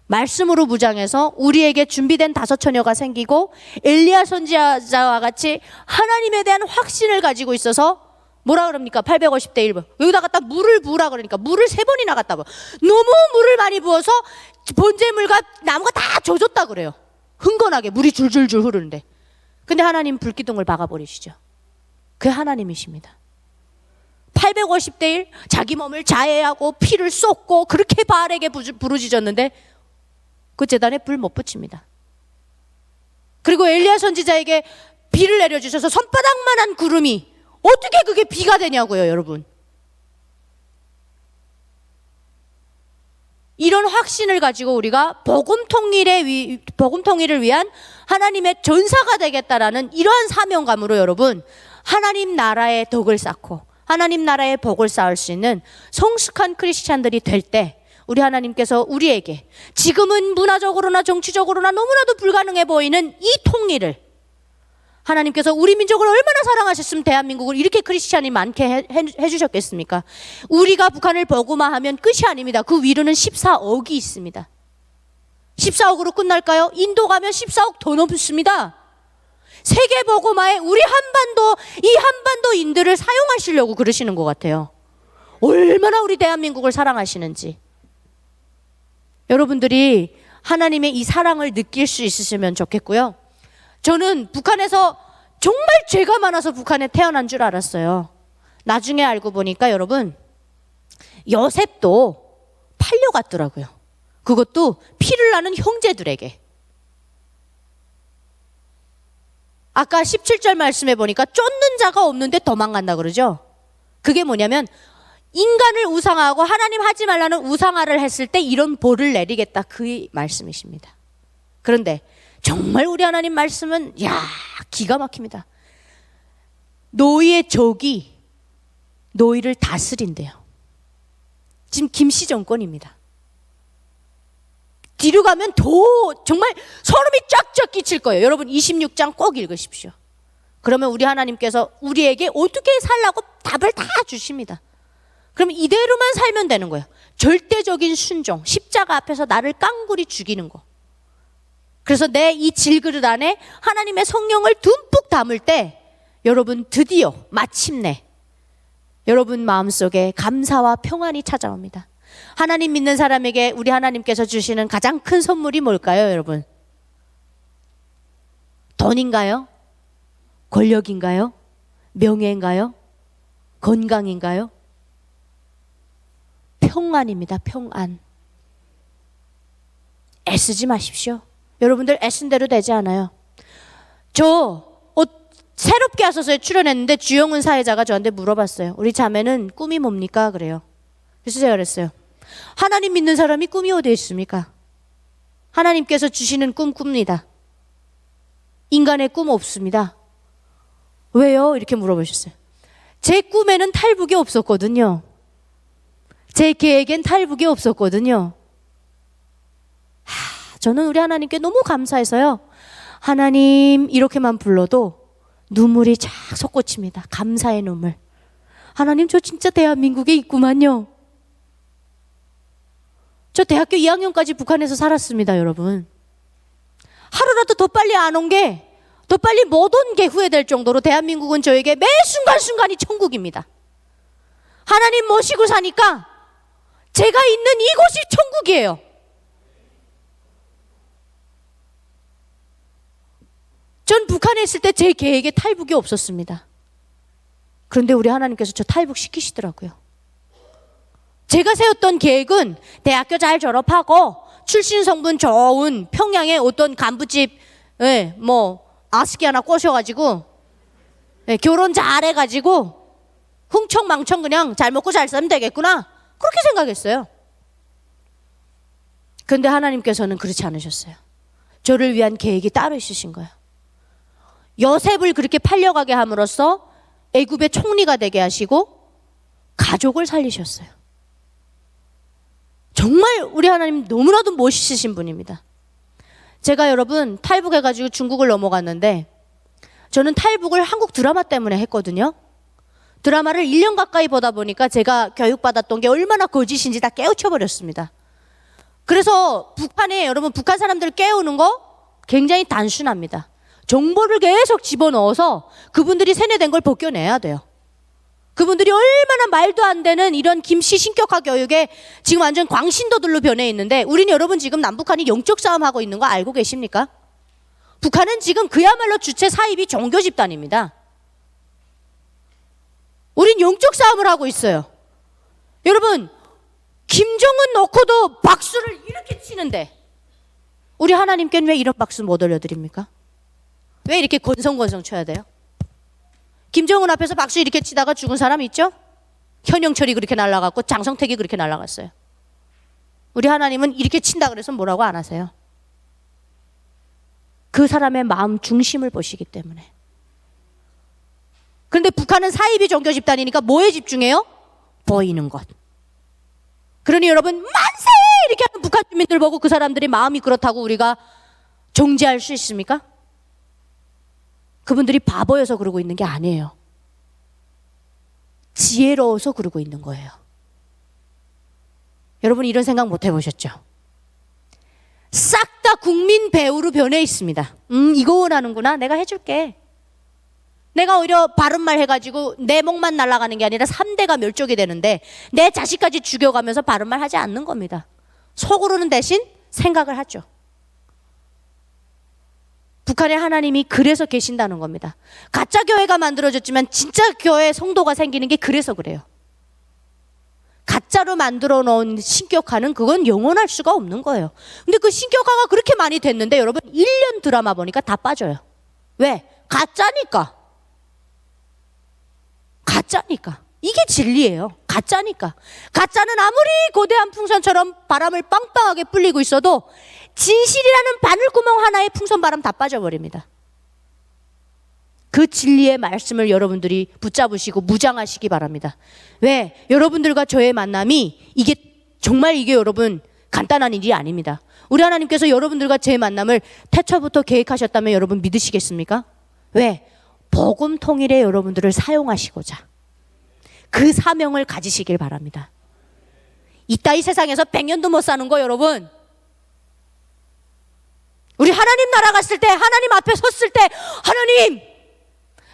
말씀으로 무장해서 우리에게 준비된 5처녀가 생기고 엘리야 선지자와 같이 하나님에 대한 확신을 가지고 있어서 뭐라 그럽니까? 850대 1번. 여기다 갖다 물을 부으라 그러니까 물을 3번이나 갖다 부어. 너무 물을 많이 부어서 번제물과 나무가 다 젖었다 그래요. 흥건하게 물이 줄줄줄 흐르는데. 근데 하나님 불기둥을 박아버리시죠. 그게 하나님이십니다. 850대 1, 자기 몸을 자해하고 피를 쏟고 그렇게 바알에게 부르짖었는데 그 제단에 불 못 붙입니다. 그리고 엘리야 선지자에게 비를 내려주셔서 손바닥만한 구름이 어떻게 그게 비가 되냐고요, 여러분. 이런 확신을 가지고 우리가 복음 통일을 위한 하나님의 전사가 되겠다라는 이러한 사명감으로 여러분, 하나님 나라의 덕을 쌓고 하나님 나라의 복을 쌓을 수 있는 성숙한 크리스찬들이 될 때, 우리 하나님께서 우리에게 지금은 문화적으로나 정치적으로나 너무나도 불가능해 보이는 이 통일을, 하나님께서 우리 민족을 얼마나 사랑하셨으면 대한민국을 이렇게 크리스찬이 많게 해주셨겠습니까? 우리가 북한을 복음화하면 끝이 아닙니다. 그 위로는 14억이 있습니다. 14억으로 끝날까요? 인도 가면 14억 더 넘습니다. 세계 복음화에 우리 이 한반도인들을 사용하시려고 그러시는 것 같아요. 얼마나 우리 대한민국을 사랑하시는지. 여러분들이 하나님의 이 사랑을 느낄 수 있으시면 좋겠고요. 저는 북한에서 정말 죄가 많아서 북한에 태어난 줄 알았어요. 나중에 알고 보니까 여러분, 요셉도 팔려갔더라고요. 그것도 피를 나는 형제들에게. 아까 17절 말씀해 보니까 쫓는 자가 없는데 도망간다 그러죠. 그게 뭐냐면 인간을 우상화하고 하나님 하지 말라는 우상화를 했을 때 이런 벌을 내리겠다, 그 말씀이십니다. 그런데 정말 우리 하나님 말씀은 기가 막힙니다. 너희의 적이 너희를 다스린대요. 지금 김씨 정권입니다. 뒤로 가면 더 정말 소름이 쫙쫙 끼칠 거예요. 여러분 26장 꼭 읽으십시오. 그러면 우리 하나님께서 우리에게 어떻게 살라고 답을 다 주십니다. 그럼 이대로만 살면 되는 거예요. 절대적인 순종, 십자가 앞에서 나를 깡굴이 죽이는 거. 그래서 내 이 질그릇 안에 하나님의 성령을 듬뿍 담을 때 여러분 드디어 마침내 여러분 마음속에 감사와 평안이 찾아옵니다. 하나님 믿는 사람에게 우리 하나님께서 주시는 가장 큰 선물이 뭘까요, 여러분? 돈인가요? 권력인가요? 명예인가요? 건강인가요? 평안입니다. 평안. 애쓰지 마십시오. 여러분들 애쓴 대로 되지 않아요. 저 새롭게 하소서에 출연했는데 주영은 사회자가 저한테 물어봤어요. 우리 자매는 꿈이 뭡니까? 그래요. 그래서 제가 그랬어요. 하나님 믿는 사람이 꿈이 어디에 있습니까? 하나님께서 주시는 꿈 꿉니다. 인간의 꿈 없습니다. 왜요? 이렇게 물어보셨어요. 제 꿈에는 탈북이 없었거든요. 제 계획엔 탈북이 없었거든요. 저는 우리 하나님께 너무 감사해서요. 하나님 이렇게만 불러도 눈물이 쫙 솟구칩니다. 감사의 눈물. 하나님 저 진짜 대한민국에 있구만요. 저 대학교 2학년까지 북한에서 살았습니다, 여러분. 하루라도 더 빨리 안 온 게, 더 빨리 못 온 게 후회될 정도로 대한민국은 저에게 매 순간순간이 천국입니다. 하나님 모시고 사니까 제가 있는 이곳이 천국이에요. 전 북한에 있을 때 제 계획에 탈북이 없었습니다. 그런데 우리 하나님께서 저 탈북시키시더라고요. 제가 세웠던 계획은 대학교 잘 졸업하고 출신 성분 좋은 평양의 어떤 간부집 아스키 하나 꼬셔가지고 결혼 잘 해가지고 흥청망청 그냥 잘 먹고 잘 살면 되겠구나 그렇게 생각했어요. 그런데 하나님께서는 그렇지 않으셨어요. 저를 위한 계획이 따로 있으신 거예요. 요셉을 그렇게 팔려가게 함으로써 애굽의 총리가 되게 하시고 가족을 살리셨어요. 정말 우리 하나님 너무나도 멋있으신 분입니다. 제가 여러분 탈북해가지고 중국을 넘어갔는데 저는 탈북을 한국 드라마 때문에 했거든요. 드라마를 1년 가까이 보다 보니까 제가 교육받았던 게 얼마나 거짓인지 다 깨우쳐버렸습니다. 그래서 북한에 여러분 북한 사람들을 깨우는 거 굉장히 단순합니다. 정보를 계속 집어넣어서 그분들이 세뇌된 걸 벗겨내야 돼요. 그분들이 얼마나 말도 안 되는 이런 김씨 신격화 교육에 지금 완전 광신도들로 변해 있는데 우리는 여러분 지금 남북한이 영적 싸움하고 있는 거 알고 계십니까? 북한은 지금 그야말로 주체 사입이 종교 집단입니다. 우린 영적 싸움을 하고 있어요. 여러분 김정은 놓고도 박수를 이렇게 치는데 우리 하나님께는 왜 이런 박수 못 올려드립니까? 왜 이렇게 건성건성 쳐야 돼요? 김정은 앞에서 박수 이렇게 치다가 죽은 사람 있죠? 현영철이 그렇게 날아갔고 장성택이 그렇게 날아갔어요. 우리 하나님은 이렇게 친다 그래서 뭐라고 안 하세요? 그 사람의 마음 중심을 보시기 때문에. 그런데 북한은 사이비 종교 집단이니까 뭐에 집중해요? 보이는 것. 그러니 여러분 만세! 이렇게 하는 북한 주민들 보고 그 사람들이 마음이 그렇다고 우리가 정죄할 수 있습니까? 그분들이 바보여서 그러고 있는 게 아니에요. 지혜로워서 그러고 있는 거예요. 여러분 이런 생각 못 해보셨죠? 싹 다 국민 배우로 변해 있습니다. 이거 원하는구나. 내가 해줄게. 내가 오히려 바른 말 해가지고 내 목만 날아가는 게 아니라 3대가 멸족이 되는데 내 자식까지 죽여가면서 바른 말 하지 않는 겁니다. 속으로는 대신 생각을 하죠. 북한의 하나님이 그래서 계신다는 겁니다. 가짜 교회가 만들어졌지만 진짜 교회 성도가 생기는 게 그래서 그래요. 가짜로 만들어 놓은 신격화는 그건 영원할 수가 없는 거예요. 근데 그 신격화가 그렇게 많이 됐는데 여러분 1년 드라마 보니까 다 빠져요. 왜? 가짜니까. 가짜니까. 이게 진리예요. 가짜니까. 가짜는 아무리 거대한 풍선처럼 바람을 빵빵하게 불리고 있어도 진실이라는 바늘구멍 하나에 풍선 바람 다 빠져버립니다. 그 진리의 말씀을 여러분들이 붙잡으시고 무장하시기 바랍니다. 왜? 여러분들과 저의 만남이 이게 여러분 간단한 일이 아닙니다. 우리 하나님께서 여러분들과 제 만남을 태초부터 계획하셨다면 여러분 믿으시겠습니까? 왜? 복음 통일에 여러분들을 사용하시고자 그 사명을 가지시길 바랍니다. 이따위 세상에서 100년도 못 사는 거 여러분, 우리 하나님 나라 갔을 때 하나님 앞에 섰을 때 하나님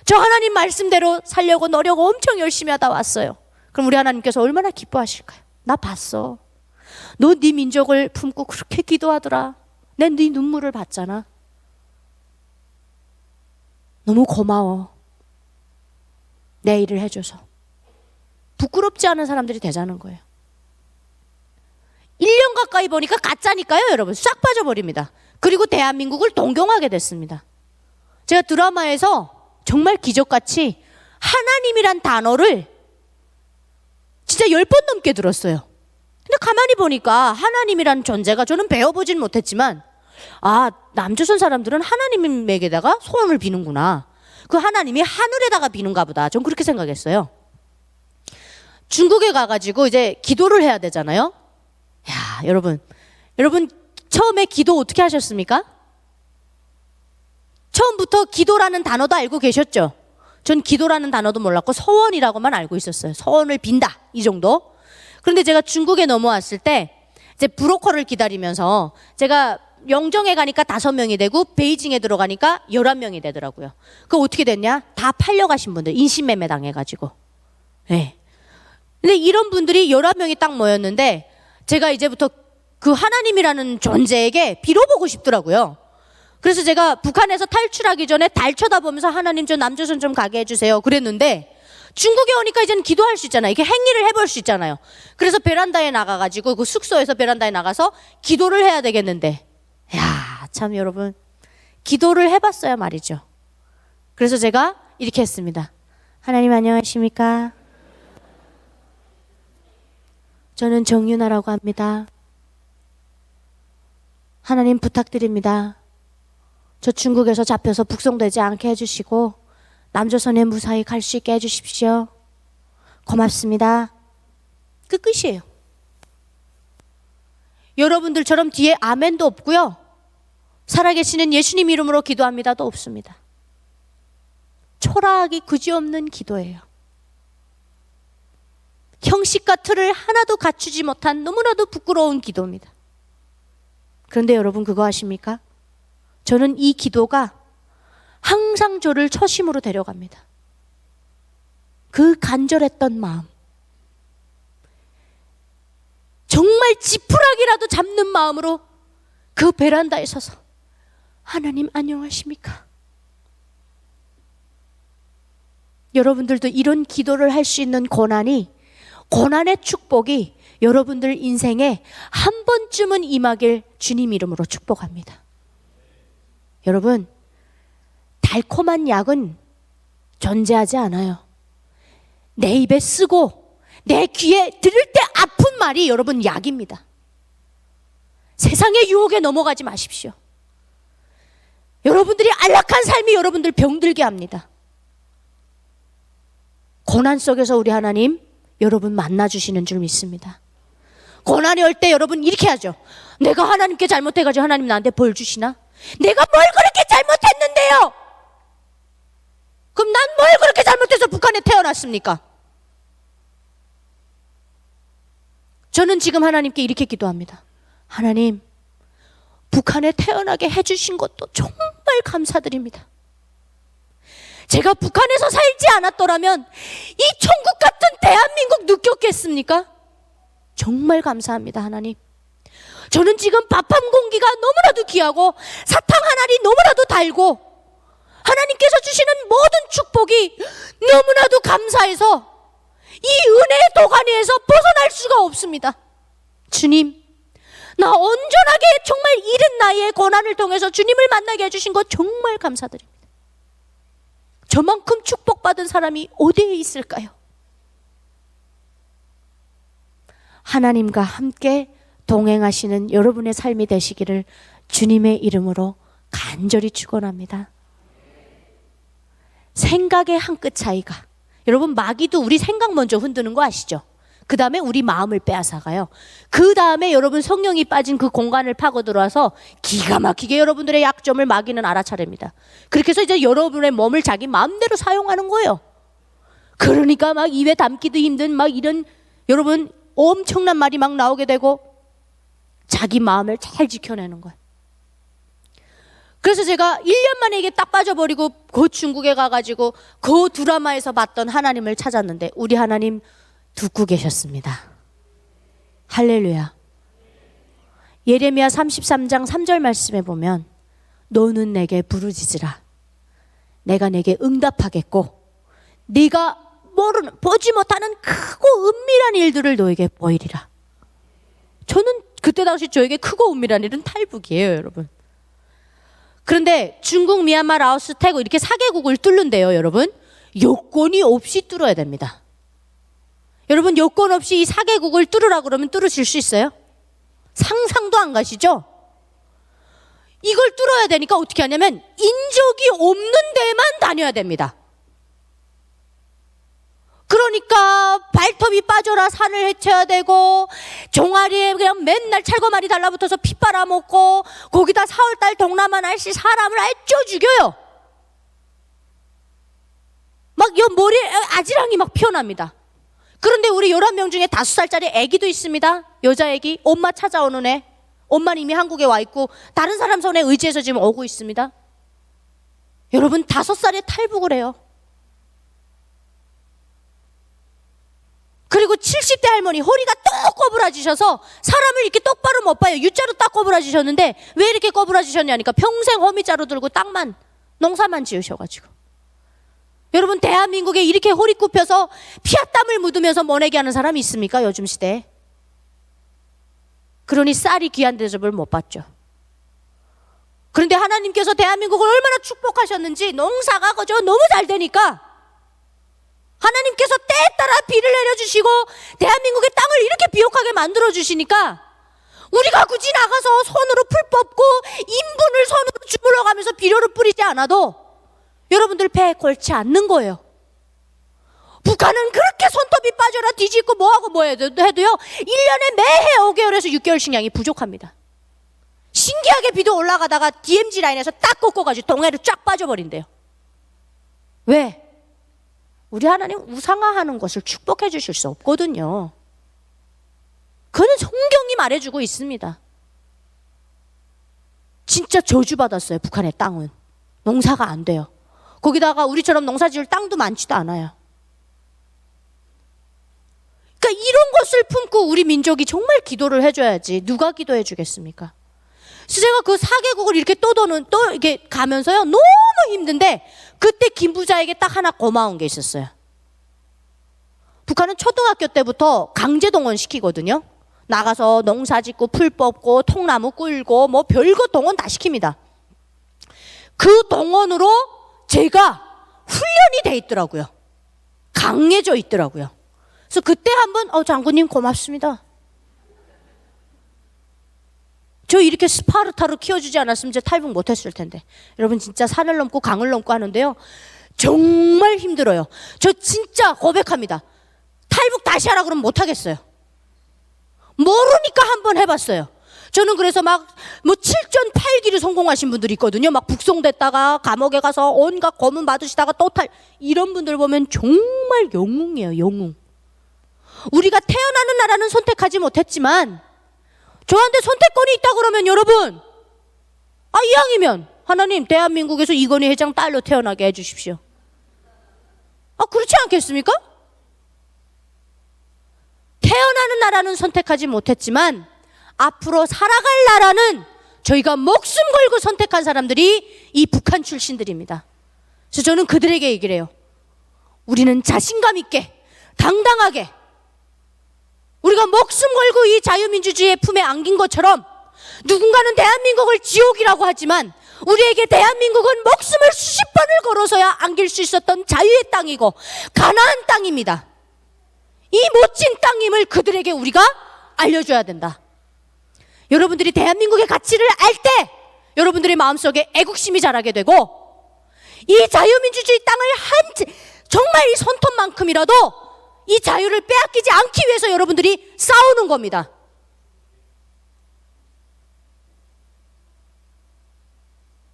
저 하나님 말씀대로 살려고 노력 엄청 열심히 하다 왔어요. 그럼 우리 하나님께서 얼마나 기뻐하실까요? 나 봤어. 너 네 민족을 품고 그렇게 기도하더라. 난 네 눈물을 봤잖아. 너무 고마워. 내 일을 해줘서. 부끄럽지 않은 사람들이 되자는 거예요. 1년 가까이 보니까 가짜니까요, 여러분. 싹 빠져버립니다. 그리고 대한민국을 동경하게 됐습니다. 제가 드라마에서 정말 기적같이 하나님이란 단어를 진짜 10번 넘게 들었어요. 근데 가만히 보니까 하나님이란 존재가 저는 배워보진 못했지만, 아, 남조선 사람들은 하나님에게다가 소원을 비는구나. 그 하나님이 하늘에다가 비는가 보다. 전 그렇게 생각했어요. 중국에 가가지고 이제 기도를 해야 되잖아요. 야, 여러분 처음에 기도 어떻게 하셨습니까? 처음부터 기도라는 단어도 알고 계셨죠? 전 기도라는 단어도 몰랐고 서원이라고만 알고 있었어요. 서원을 빈다, 이 정도. 그런데 제가 중국에 넘어왔을 때 이제 브로커를 기다리면서 제가 영정에 가니까 5명이 되고 베이징에 들어가니까 11명이 되더라고요. 그거 어떻게 됐냐? 다 팔려가신 분들, 인신매매 당해가지고. 네. 근데 이런 분들이 11명이 딱 모였는데 제가 이제부터 그 하나님이라는 존재에게 빌어보고 싶더라고요. 그래서 제가 북한에서 탈출하기 전에 달 쳐다보면서 하나님 저 남조선 좀 가게 해주세요 그랬는데, 중국에 오니까 이제는 기도할 수 있잖아요. 이게 행위를 해볼 수 있잖아요. 그래서 베란다에 나가가지고 그 숙소에서 베란다에 나가서 기도를 해야 되겠는데, 야, 참 여러분, 기도를 해봤어야 말이죠. 그래서 제가 이렇게 했습니다. 하나님 안녕하십니까? 저는 정윤아라고 합니다. 하나님 부탁드립니다. 저 중국에서 잡혀서 북송되지 않게 해주시고 남조선에 무사히 갈 수 있게 해주십시오. 고맙습니다. 끝이에요. 여러분들처럼 뒤에 아멘도 없고요. 살아계시는 예수님 이름으로 기도합니다도 없습니다. 초라하기 그지없는 기도예요. 형식과 틀을 하나도 갖추지 못한 너무나도 부끄러운 기도입니다. 그런데 여러분 그거 아십니까? 저는 이 기도가 항상 저를 처심으로 데려갑니다. 그 간절했던 마음, 정말 지푸라기라도 잡는 마음으로 그 베란다에 서서 하나님 안녕하십니까? 여러분들도 이런 기도를 할 수 있는 고난의 축복이 여러분들 인생에 한 번쯤은 임하길 주님 이름으로 축복합니다. 여러분, 달콤한 약은 존재하지 않아요. 내 입에 쓰고 내 귀에 들을 때 아픈 말이 여러분 약입니다. 세상의 유혹에 넘어가지 마십시오. 여러분들이 안락한 삶이 여러분들 병들게 합니다. 고난 속에서 우리 하나님 여러분 만나주시는 줄 믿습니다. 고난이 올 때 여러분 이렇게 하죠. 내가 하나님께 잘못해가지고 하나님 나한테 벌 주시나? 내가 뭘 그렇게 잘못했는데요? 그럼 난 뭘 그렇게 잘못해서 북한에 태어났습니까? 저는 지금 하나님께 이렇게 기도합니다. 하나님, 북한에 태어나게 해주신 것도 정말 감사드립니다. 제가 북한에서 살지 않았더라면 이 천국 같은 대한민국 느꼈겠습니까? 정말 감사합니다, 하나님. 저는 지금 밥 한 공기가 너무나도 귀하고 사탕 한 알이 너무나도 달고 하나님께서 주시는 모든 축복이 너무나도 감사해서 이 은혜의 도가니에서 벗어날 수가 없습니다. 주님, 나 온전하게 정말 이른 나이에 고난을 통해서 주님을 만나게 해주신 것 정말 감사드립니다. 저만큼 축복받은 사람이 어디에 있을까요? 하나님과 함께 동행하시는 여러분의 삶이 되시기를 주님의 이름으로 간절히 축원합니다. 생각의 한 끗 차이가, 여러분 마귀도 우리 생각 먼저 흔드는 거 아시죠? 그 다음에 우리 마음을 빼앗아가요. 그 다음에 여러분 성령이 빠진 그 공간을 파고 들어와서 기가 막히게 여러분들의 약점을 마귀는 알아차립니다. 그렇게 해서 이제 여러분의 몸을 자기 마음대로 사용하는 거예요. 그러니까 막 입에 담기도 힘든 막 이런 여러분 엄청난 말이 막 나오게 되고 자기 마음을 잘 지켜내는 거예요. 그래서 제가 1년 만에 이게 딱 빠져버리고 그 중국에 가가지고 그 드라마에서 봤던 하나님을 찾았는데 우리 하나님 듣고 계셨습니다. 할렐루야. 예레미야 33장 3절 말씀에 보면 너는 내게 부르짖으라. 내가 내게 응답하겠고 네가 보지 못하는 크고 은밀한 일들을 너에게 보이리라. 저는 그때 당시 저에게 크고 은밀한 일은 탈북이에요, 여러분. 그런데 중국, 미얀마, 라오스, 태국 이렇게 4개국을 뚫는데요, 여러분. 요건이 없이 뚫어야 됩니다. 여러분, 요건 없이 이 4개국을 뚫으라 그러면 뚫으실 수 있어요? 상상도 안 가시죠? 이걸 뚫어야 되니까 어떻게 하냐면 인적이 없는 데만 다녀야 됩니다. 그러니까 발톱이 빠져라 산을 헤쳐야 되고, 종아리에 그냥 맨날 찰거말이 달라붙어서 피 빨아먹고, 거기다 4월달 동남아 날씨 사람을 아예 쪄 죽여요. 막 요 머리에 아지랑이 막 피어납니다. 그런데 우리 11명 중에 5살짜리 애기도 있습니다. 여자 애기, 엄마 찾아오는 애. 엄마는 이미 한국에 와 있고 다른 사람 손에 의지해서 지금 오고 있습니다. 여러분, 5살에 탈북을 해요. 그리고 70대 할머니 허리가 또 꼬부라지셔서 사람을 이렇게 똑바로 못 봐요. U자로 딱 꼬부라지셨는데 왜 이렇게 꼬부라지셨냐니까 평생 허미자루 들고 땅만 농사만 지으셔가지고. 여러분, 대한민국에 이렇게 허리 굽혀서 피와 땀을 묻으면서 모내기 하는 사람이 있습니까? 요즘 시대에. 그러니 쌀이 귀한 대접을 못 받죠. 그런데 하나님께서 대한민국을 얼마나 축복하셨는지, 농사가 그저 너무 잘 되니까 하나님께서 때에 따라 비를 내려주시고 대한민국의 땅을 이렇게 비옥하게 만들어주시니까 우리가 굳이 나가서 손으로 풀 뽑고 인분을 손으로 주물러가면서 비료를 뿌리지 않아도 여러분들 배에 걸지 않는 거예요. 북한은 그렇게 손톱이 빠져라 뒤집고 뭐하고 뭐 해도요 1년에 매해 5개월에서 6개월 식량이 부족합니다. 신기하게 비도 올라가다가 DMZ 라인에서 딱 꺾어가지고 동해로 쫙 빠져버린대요. 왜? 우리 하나님 우상화하는 것을 축복해 주실 수 없거든요. 그는 성경이 말해주고 있습니다. 진짜 저주받았어요. 북한의 땅은 농사가 안 돼요. 거기다가 우리처럼 농사 지을 땅도 많지도 않아요. 그러니까 이런 것을 품고 우리 민족이 정말 기도를 해줘야지 누가 기도해 주겠습니까? 그래서 제가 그 4개국을 이렇게 또 이렇게 가면서요 너무 힘든데 그때 김 부자에게 딱 하나 고마운 게 있었어요. 북한은 초등학교 때부터 강제 동원 시키거든요. 나가서 농사 짓고 풀 뽑고 통나무 꿀고 뭐 별거 동원 다 시킵니다. 그 동원으로 제가 훈련이 돼 있더라고요. 강해져 있더라고요. 그래서 그때 한번 장군님 고맙습니다. 저 이렇게 스파르타로 키워주지 않았으면 저 탈북 못했을 텐데. 여러분 진짜 산을 넘고 강을 넘고 하는데요 정말 힘들어요. 저 진짜 고백합니다. 탈북 다시 하라 그러면 못하겠어요. 모르니까 한번 해봤어요. 저는 그래서 막 뭐 7전 8기를 성공하신 분들이 있거든요. 막 북송됐다가 감옥에 가서 온갖 고문 받으시다가 또 이런 분들 보면 정말 영웅이에요. 영웅. 우리가 태어나는 나라는 선택하지 못했지만 저한테 선택권이 있다 그러면 여러분 이왕이면 하나님 대한민국에서 이건희 회장 딸로 태어나게 해주십시오. 그렇지 않겠습니까? 태어나는 나라는 선택하지 못했지만 앞으로 살아갈 나라는 저희가 목숨 걸고 선택한 사람들이 이 북한 출신들입니다. 그래서 저는 그들에게 얘기를 해요. 우리는 자신감 있게 당당하게 우리가 목숨 걸고 이 자유민주주의의 품에 안긴 것처럼 누군가는 대한민국을 지옥이라고 하지만 우리에게 대한민국은 목숨을 수십 번을 걸어서야 안길 수 있었던 자유의 땅이고 가나안 땅입니다. 이 멋진 땅임을 그들에게 우리가 알려줘야 된다. 여러분들이 대한민국의 가치를 알 때 여러분들의 마음속에 애국심이 자라게 되고 이 자유민주주의 땅을 정말 이 손톱만큼이라도 이 자유를 빼앗기지 않기 위해서 여러분들이 싸우는 겁니다.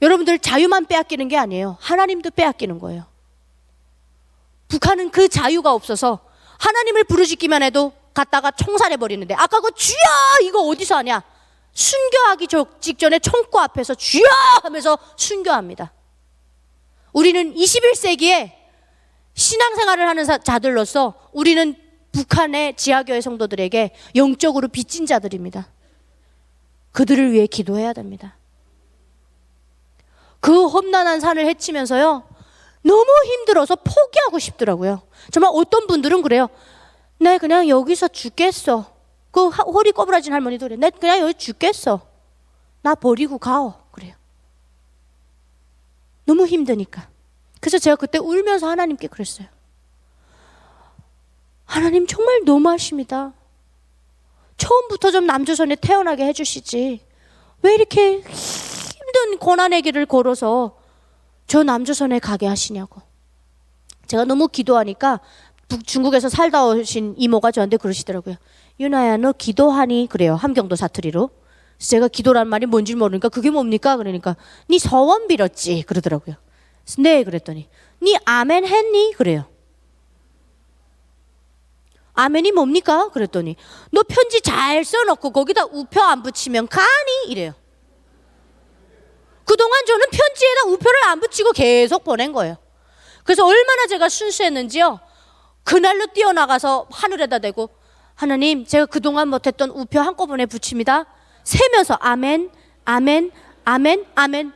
여러분들 자유만 빼앗기는 게 아니에요. 하나님도 빼앗기는 거예요. 북한은 그 자유가 없어서 하나님을 부르짖기만 해도 갔다가 총살해버리는데 아까 그 주여 이거 어디서 하냐? 순교하기 직전에 총구 앞에서 주여 하면서 순교합니다. 우리는 21세기에 신앙생활을 하는 자들로서 우리는 북한의 지하교회 성도들에게 영적으로 빚진 자들입니다. 그들을 위해 기도해야 됩니다. 그 험난한 산을 헤치면서요 너무 힘들어서 포기하고 싶더라고요. 정말 어떤 분들은 그래요. 내 그냥 여기서 죽겠어. 그 허리 꼬부라진 할머니도 그래. 내 그냥 여기 죽겠어. 나 버리고 가오. 그래요. 너무 힘드니까. 그래서 제가 그때 울면서 하나님께 그랬어요. 하나님 정말 너무하십니다. 처음부터 좀 남조선에 태어나게 해주시지. 왜 이렇게 힘든 고난의 길을 걸어서 저 남조선에 가게 하시냐고. 제가 너무 기도하니까 중국에서 살다 오신 이모가 저한테 그러시더라고요. 유나야, 너 기도하니? 그래요. 함경도 사투리로. 그래서 제가 기도란 말이 뭔지 모르니까 그게 뭡니까? 그러니까 니 서원 빌었지? 그러더라고요. 그래서 네, 그랬더니 니 아멘 했니? 그래요. 아멘이 뭡니까? 그랬더니 너 편지 잘 써놓고 거기다 우표 안 붙이면 가니? 이래요. 그동안 저는 편지에다 우표를 안 붙이고 계속 보낸 거예요. 그래서 얼마나 제가 순수했는지요. 그날로 뛰어나가서 하늘에다 대고 하나님, 제가 그동안 못했던 우표 한꺼번에 붙입니다. 세면서 아멘, 아멘, 아멘, 아멘.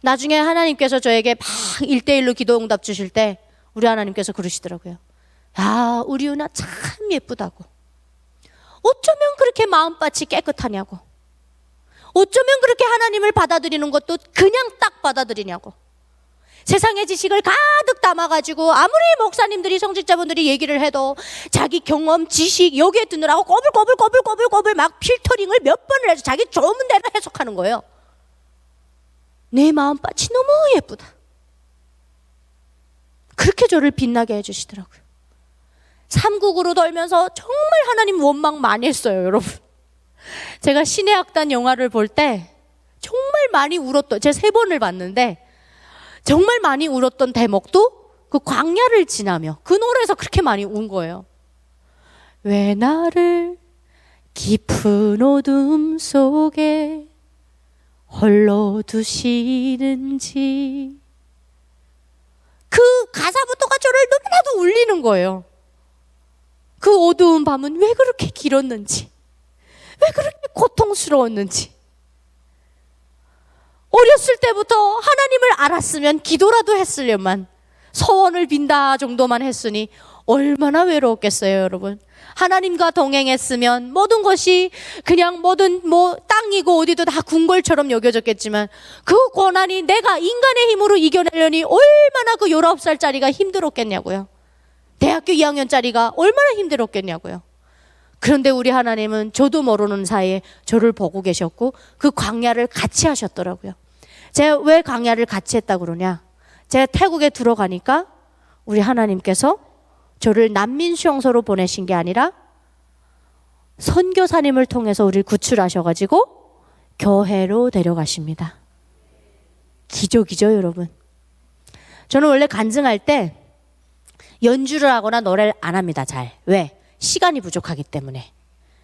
나중에 하나님께서 저에게 막 1대1로 기도 응답 주실 때 우리 하나님께서 그러시더라고요. 야, 우리 유나 참 예쁘다고. 어쩌면 그렇게 마음밭이 깨끗하냐고. 어쩌면 그렇게 하나님을 받아들이는 것도 그냥 딱 받아들이냐고. 세상의 지식을 가득 담아가지고 아무리 목사님들이 성직자분들이 얘기를 해도 자기 경험, 지식 여기에 드느라고 꼬불꼬불 막 필터링을 몇 번을 해서 자기 좋은 대로 해석하는 거예요. 내 마음밭이 너무 예쁘다. 그렇게 저를 빛나게 해주시더라고요. 삼국으로 돌면서 정말 하나님 원망 많이 했어요, 여러분. 제가 신의 악단 영화를 볼 때 정말 많이 울었던, 제가 3번을 봤는데 정말 많이 울었던 대목도 그 광야를 지나며 그 노래에서 그렇게 많이 운 거예요. 왜 나를 깊은 어둠 속에 홀로 두시는지. 그 가사부터가 저를 너무나도 울리는 거예요. 그 어두운 밤은 왜 그렇게 길었는지, 왜 그렇게 고통스러웠는지. 어렸을 때부터 하나님을 알았으면 기도라도 했으려만 서원을 빈다 정도만 했으니 얼마나 외로웠겠어요, 여러분. 하나님과 동행했으면 모든 것이 그냥 뭐든 땅이고 어디도 다 궁궐처럼 여겨졌겠지만 그 고난이 내가 인간의 힘으로 이겨내려니 얼마나 그 19살짜리가 힘들었겠냐고요. 대학교 2학년짜리가 얼마나 힘들었겠냐고요. 그런데 우리 하나님은 저도 모르는 사이에 저를 보고 계셨고 그 광야를 같이 하셨더라고요. 제가 왜 광야를 같이 했다고 그러냐? 제가 태국에 들어가니까 우리 하나님께서 저를 난민 수용소로 보내신 게 아니라 선교사님을 통해서 우리를 구출하셔가지고 교회로 데려가십니다. 기적이죠, 여러분. 저는 원래 간증할 때 연주를 하거나 노래를 안 합니다, 잘. 왜? 시간이 부족하기 때문에.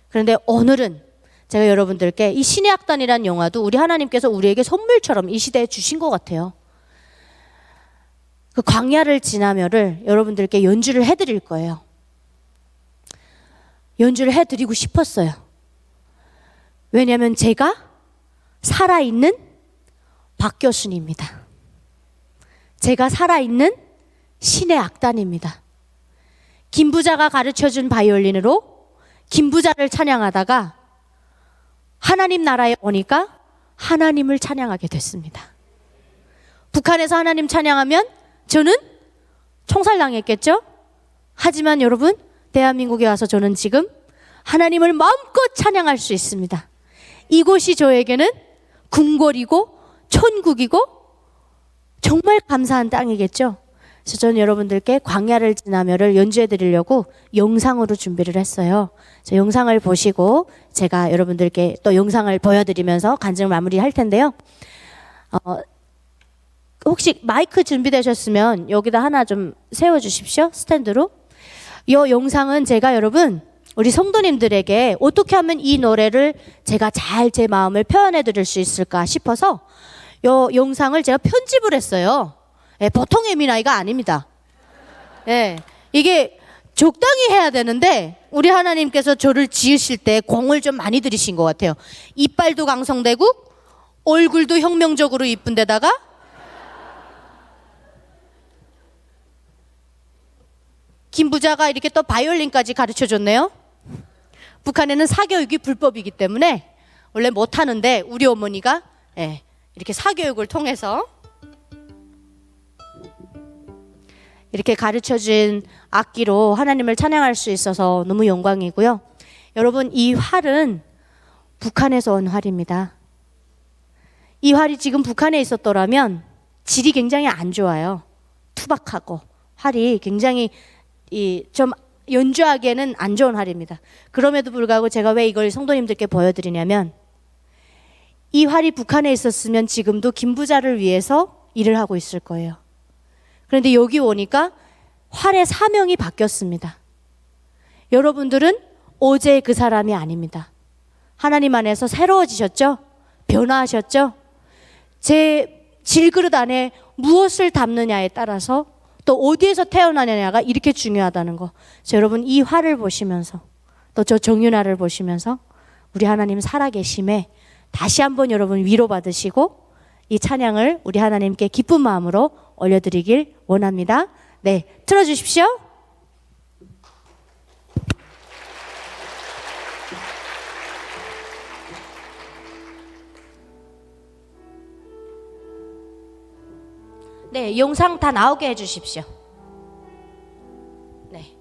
그런데 오늘은 제가 여러분들께 이 신의 악단이라는 영화도 우리 하나님께서 우리에게 선물처럼 이 시대에 주신 것 같아요. 그 광야를 지나며를 여러분들께 연주를 해드릴 거예요. 연주를 해드리고 싶었어요. 왜냐하면 제가 살아있는 박 교수님입니다. 제가 살아있는 신의 악단입니다. 김부자가 가르쳐준 바이올린으로 김부자를 찬양하다가 하나님 나라에 오니까 하나님을 찬양하게 됐습니다. 북한에서 하나님 찬양하면 저는 총살당했겠죠? 하지만 여러분, 대한민국에 와서 저는 지금 하나님을 마음껏 찬양할 수 있습니다. 이곳이 저에게는 궁궐이고 천국이고 정말 감사한 땅이겠죠? 그래서 저는 여러분들께 광야를 지나며를 연주해 드리려고 영상으로 준비를 했어요. 영상을 보시고 제가 여러분들께 또 영상을 보여드리면서 간증을 마무리할 텐데요. 혹시 마이크 준비되셨으면 여기다 하나 좀 세워주십시오. 스탠드로. 이 영상은 제가 여러분 우리 성도님들에게 어떻게 하면 이 노래를 제가 잘 제 마음을 표현해 드릴 수 있을까 싶어서 이 영상을 제가 편집을 했어요. 예, 보통의 미나이가 아닙니다. 예, 이게 적당히 해야 되는데 우리 하나님께서 저를 지으실 때 공을 좀 많이 들이신 것 같아요. 이빨도 강성되고 얼굴도 혁명적으로 이쁜 데다가 김 부자가 이렇게 또 바이올린까지 가르쳐 줬네요. 북한에는 사교육이 불법이기 때문에 원래 못 하는데 우리 어머니가 이렇게 사교육을 통해서 이렇게 가르쳐준 악기로 하나님을 찬양할 수 있어서 너무 영광이고요. 여러분, 이 활은 북한에서 온 활입니다. 이 활이 지금 북한에 있었더라면 질이 굉장히 안 좋아요. 투박하고 활이 굉장히 좀 연주하기에는 안 좋은 활입니다. 그럼에도 불구하고 제가 왜 이걸 성도님들께 보여드리냐면, 이 활이 북한에 있었으면 지금도 김부자를 위해서 일을 하고 있을 거예요. 그런데 여기 오니까 활의 사명이 바뀌었습니다. 여러분들은 어제 그 사람이 아닙니다. 하나님 안에서 새로워지셨죠? 변화하셨죠? 제 질그릇 안에 무엇을 담느냐에 따라서 또 어디에서 태어나느냐가 이렇게 중요하다는 거. 여러분, 이 활을 보시면서 또 저 정윤아를 보시면서 우리 하나님 살아계심에 다시 한번 여러분 위로받으시고 이 찬양을 우리 하나님께 기쁜 마음으로 올려드리길 원합니다. 네, 틀어주십시오. 네, 영상 다 나오게 해주십시오. 네.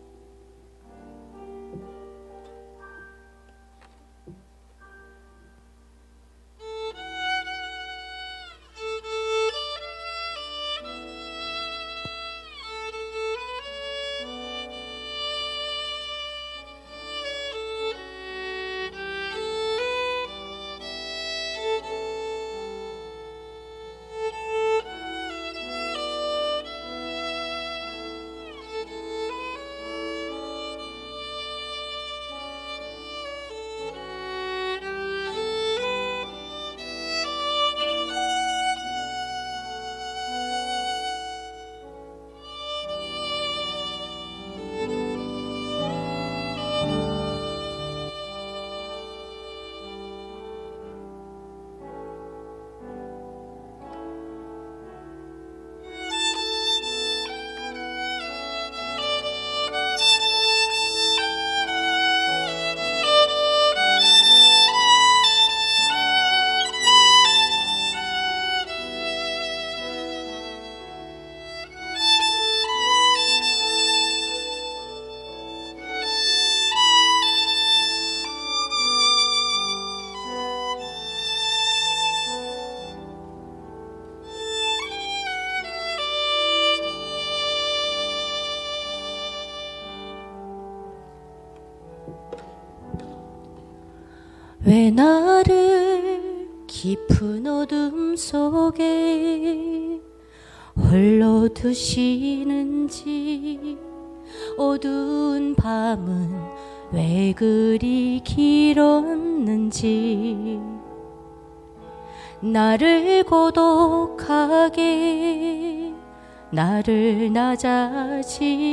왜 나를 깊은 어둠 속에 홀로 두시는지, 어두운 밤은 왜 그리 길었는지, 나를 고독하게, 나를 낮아지게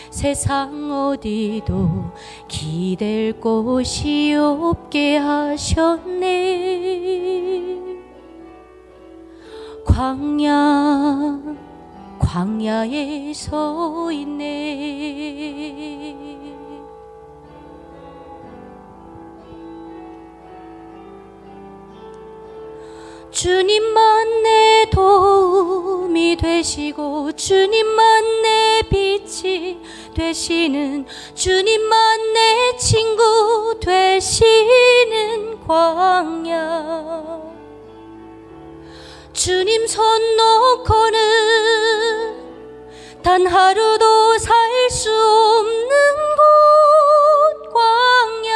세상 어디도 기댈 곳이 없게 하셨네. 광야에 서 있네. 주님만 내 도움이 되시고, 주님만 내 빛이 되시는, 주님만 내 친구 되시는 광야. 주님 손 놓고는 단 하루도 살 수 없는 곳, 광야.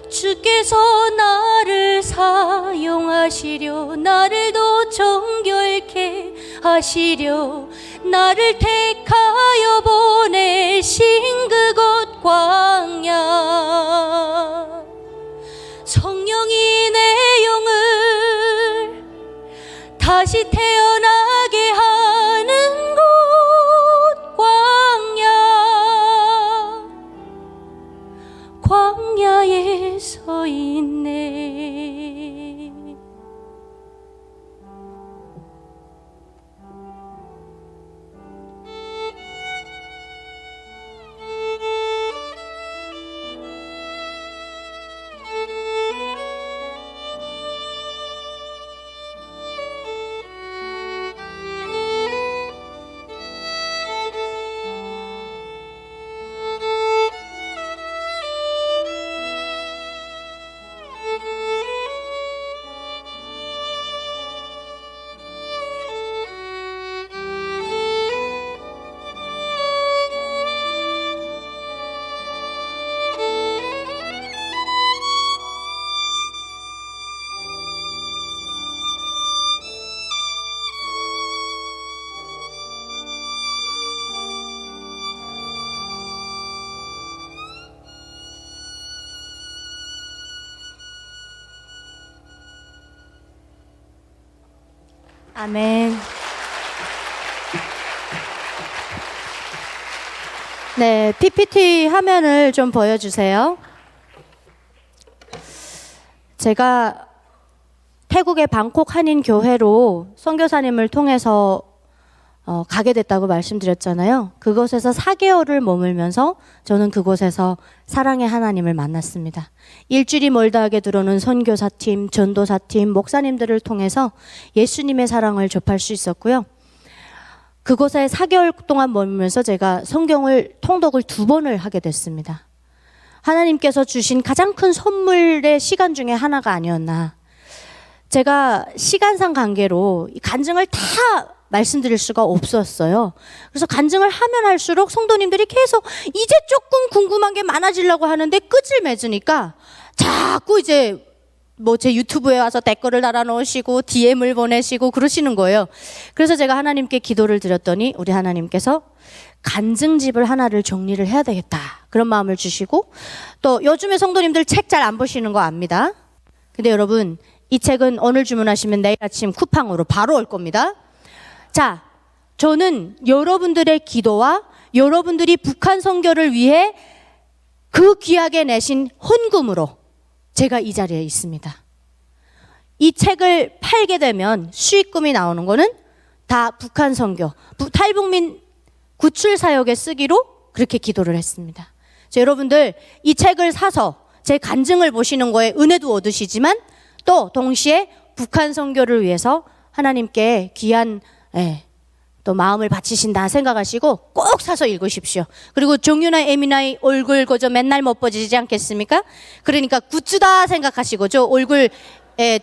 주께서 나를 사용하시려, 나를 더 정결케 하시려, 나를 택하여 보내신 그곳 광야. 성령이 내 영을 다시 태어나게 하는 곳, 광야에 서 있네. 아멘. 네, PPT 화면을 좀 보여주세요. 제가 태국의 방콕 한인교회로 선교사님을 통해서 가게 됐다고 말씀드렸잖아요. 그곳에서 4개월을 머물면서 저는 그곳에서 사랑의 하나님을 만났습니다. 일주일이 멀다 하게 들어오는 선교사팀, 전도사팀, 목사님들을 통해서 예수님의 사랑을 접할 수 있었고요. 그곳에 4개월 동안 머물면서 제가 성경을 통독을 2번을 하게 됐습니다. 하나님께서 주신 가장 큰 선물의 시간 중에 하나가 아니었나. 제가 시간상 관계로 간증을 다 말씀드릴 수가 없었어요. 그래서 간증을 하면 할수록 성도님들이 계속 이제 조금 궁금한 게 많아지려고 하는데 끝을 맺으니까 자꾸 이제 뭐 제 유튜브에 와서 댓글을 달아놓으시고 DM을 보내시고 그러시는 거예요. 그래서 제가 하나님께 기도를 드렸더니 우리 하나님께서 간증집을 하나를 정리를 해야 되겠다. 그런 마음을 주시고 또 요즘에 성도님들 책 잘 안 보시는 거 압니다. 근데 여러분 이 책은 오늘 주문하시면 내일 아침 쿠팡으로 바로 올 겁니다. 자, 저는 여러분들의 기도와 여러분들이 북한 선교를 위해 그 귀하게 내신 헌금으로 제가 이 자리에 있습니다. 이 책을 팔게 되면 수익금이 나오는 거는 다 북한 선교, 탈북민 구출 사역에 쓰기로 그렇게 기도를 했습니다. 여러분들 이 책을 사서 제 간증을 보시는 거에 은혜도 얻으시지만 또 동시에 북한 선교를 위해서 하나님께 귀한 또 마음을 바치신다 생각하시고 꼭 사서 읽으십시오. 그리고 정유나 에미나의 얼굴 그저 맨날 못 보지지 않겠습니까? 그러니까 굿즈다 생각하시고 저 얼굴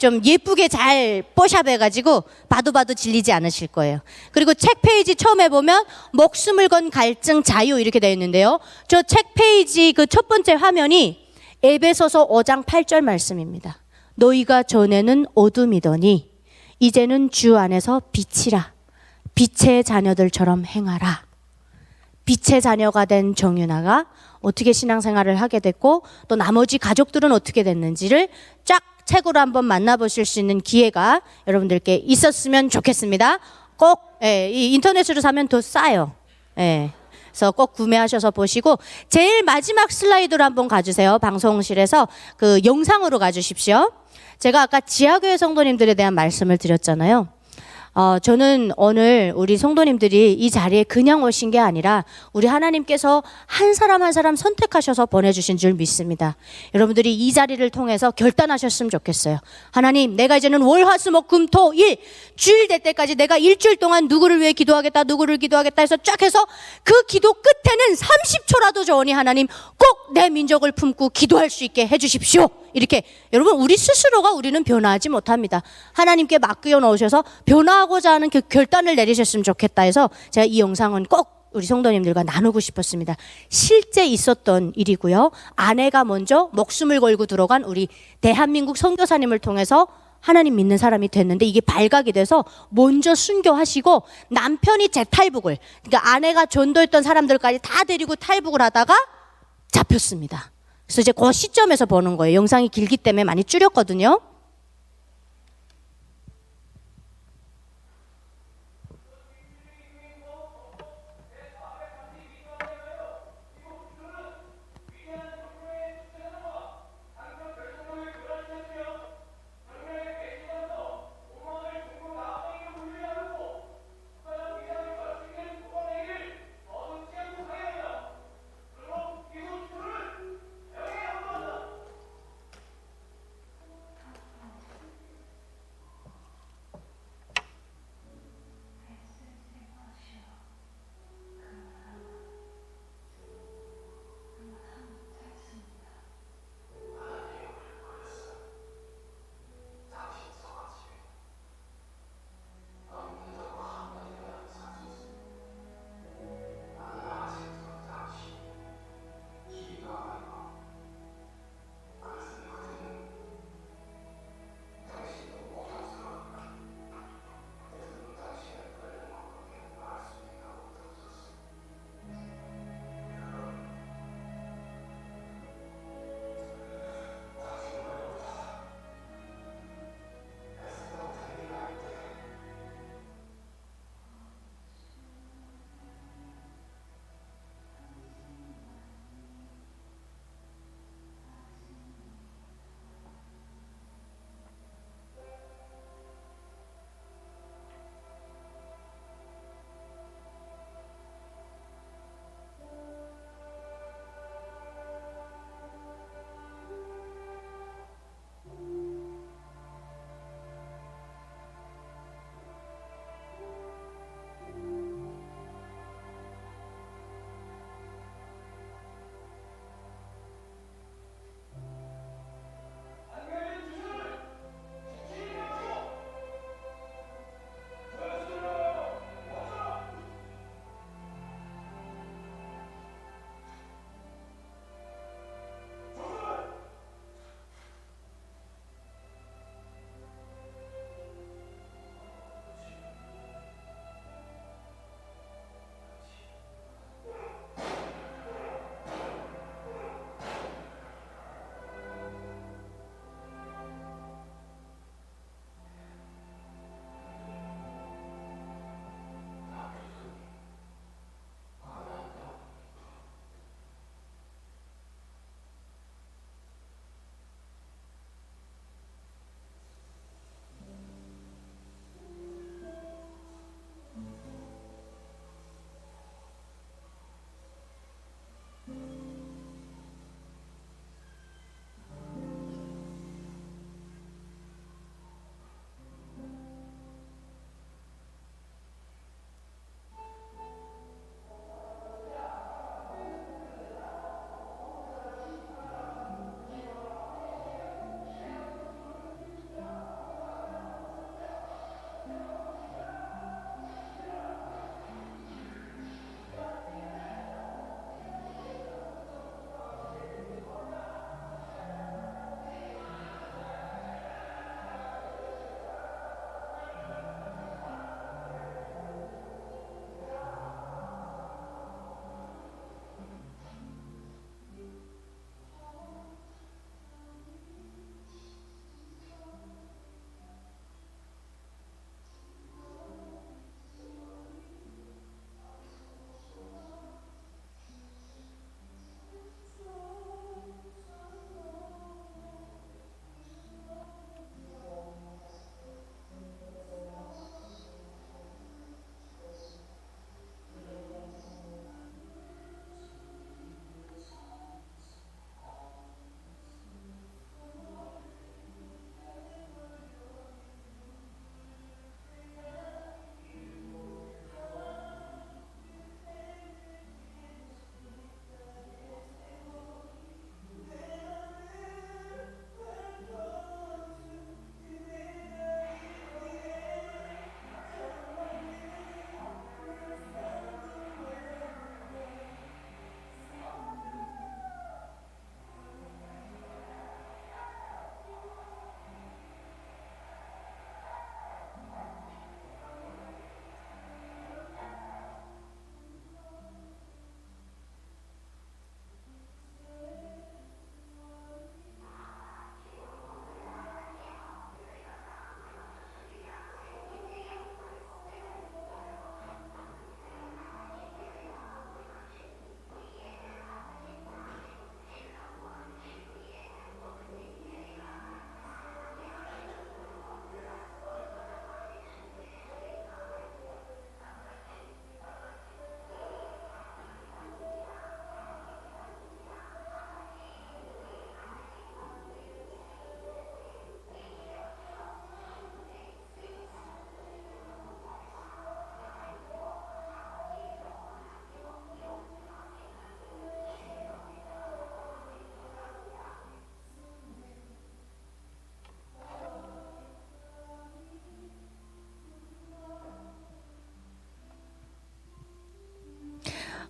좀 예쁘게 잘 뽀샵해가지고 봐도 질리지 않으실 거예요. 그리고 책 페이지 처음에 보면 목숨을 건 갈증 자유 이렇게 되어 있는데요. 저 책 페이지 그 첫 번째 화면이 에베소서 5장 8절 말씀입니다. 너희가 전에는 어둠이더니 이제는 주 안에서 빛이라. 빛의 자녀들처럼 행하라. 빛의 자녀가 된 정윤아가 어떻게 신앙생활을 하게 됐고 또 나머지 가족들은 어떻게 됐는지를 쫙 책으로 한번 만나보실 수 있는 기회가 여러분들께 있었으면 좋겠습니다. 꼭 이 인터넷으로 사면 더 싸요. 그래서 꼭 구매하셔서 보시고 제일 마지막 슬라이드로 한번 가주세요. 방송실에서 그 영상으로 가주십시오. 제가 아까 지하교회 성도님들에 대한 말씀을 드렸잖아요. 저는 오늘 우리 성도님들이 이 자리에 그냥 오신 게 아니라 우리 하나님께서 한 사람 한 사람 선택하셔서 보내주신 줄 믿습니다. 여러분들이 이 자리를 통해서 결단하셨으면 좋겠어요. 하나님, 내가 이제는 월, 화, 수, 목, 금, 토, 일 주일 될 때까지 내가 일주일 동안 누구를 위해 기도하겠다, 누구를 기도하겠다 해서 쫙 해서 그 기도 끝에는 30초라도 좋으니 하나님 꼭 내 민족을 품고 기도할 수 있게 해주십시오. 이렇게 여러분 우리 스스로가 우리는 변화하지 못합니다. 하나님께 맡겨 놓으셔서 변화하고자 하는 그 결단을 내리셨으면 좋겠다 해서 제가 이 영상은 꼭 우리 성도님들과 나누고 싶었습니다. 실제 있었던 일이고요. 아내가 먼저 목숨을 걸고 들어간 우리 대한민국 선교사님을 통해서 하나님 믿는 사람이 됐는데 이게 발각이 돼서 먼저 순교하시고 남편이 재탈북을, 그러니까 아내가 전도했던 사람들까지 다 데리고 탈북을 하다가 잡혔습니다. 그래서 이제 그 시점에서 보는 거예요. 영상이 길기 때문에 많이 줄였거든요.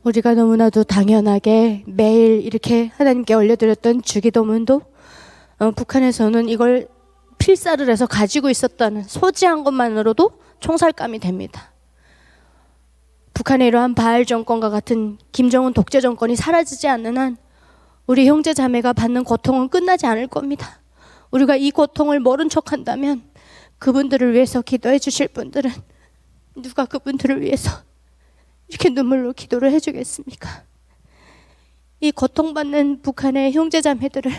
우리가 너무나도 당연하게 매일 이렇게 하나님께 올려드렸던 주기도문도 북한에서는 이걸 필사를 해서 가지고 있었다는 소지한 것만으로도 총살감이 됩니다. 북한의 이러한 바알 정권과 같은 김정은 독재 정권이 사라지지 않는 한 우리 형제 자매가 받는 고통은 끝나지 않을 겁니다. 우리가 이 고통을 모른 척한다면 그분들을 위해서 기도해 주실 분들은 누가 그분들을 위해서 이렇게 눈물로 기도를 해주겠습니까? 이 고통받는 북한의 형제 자매들을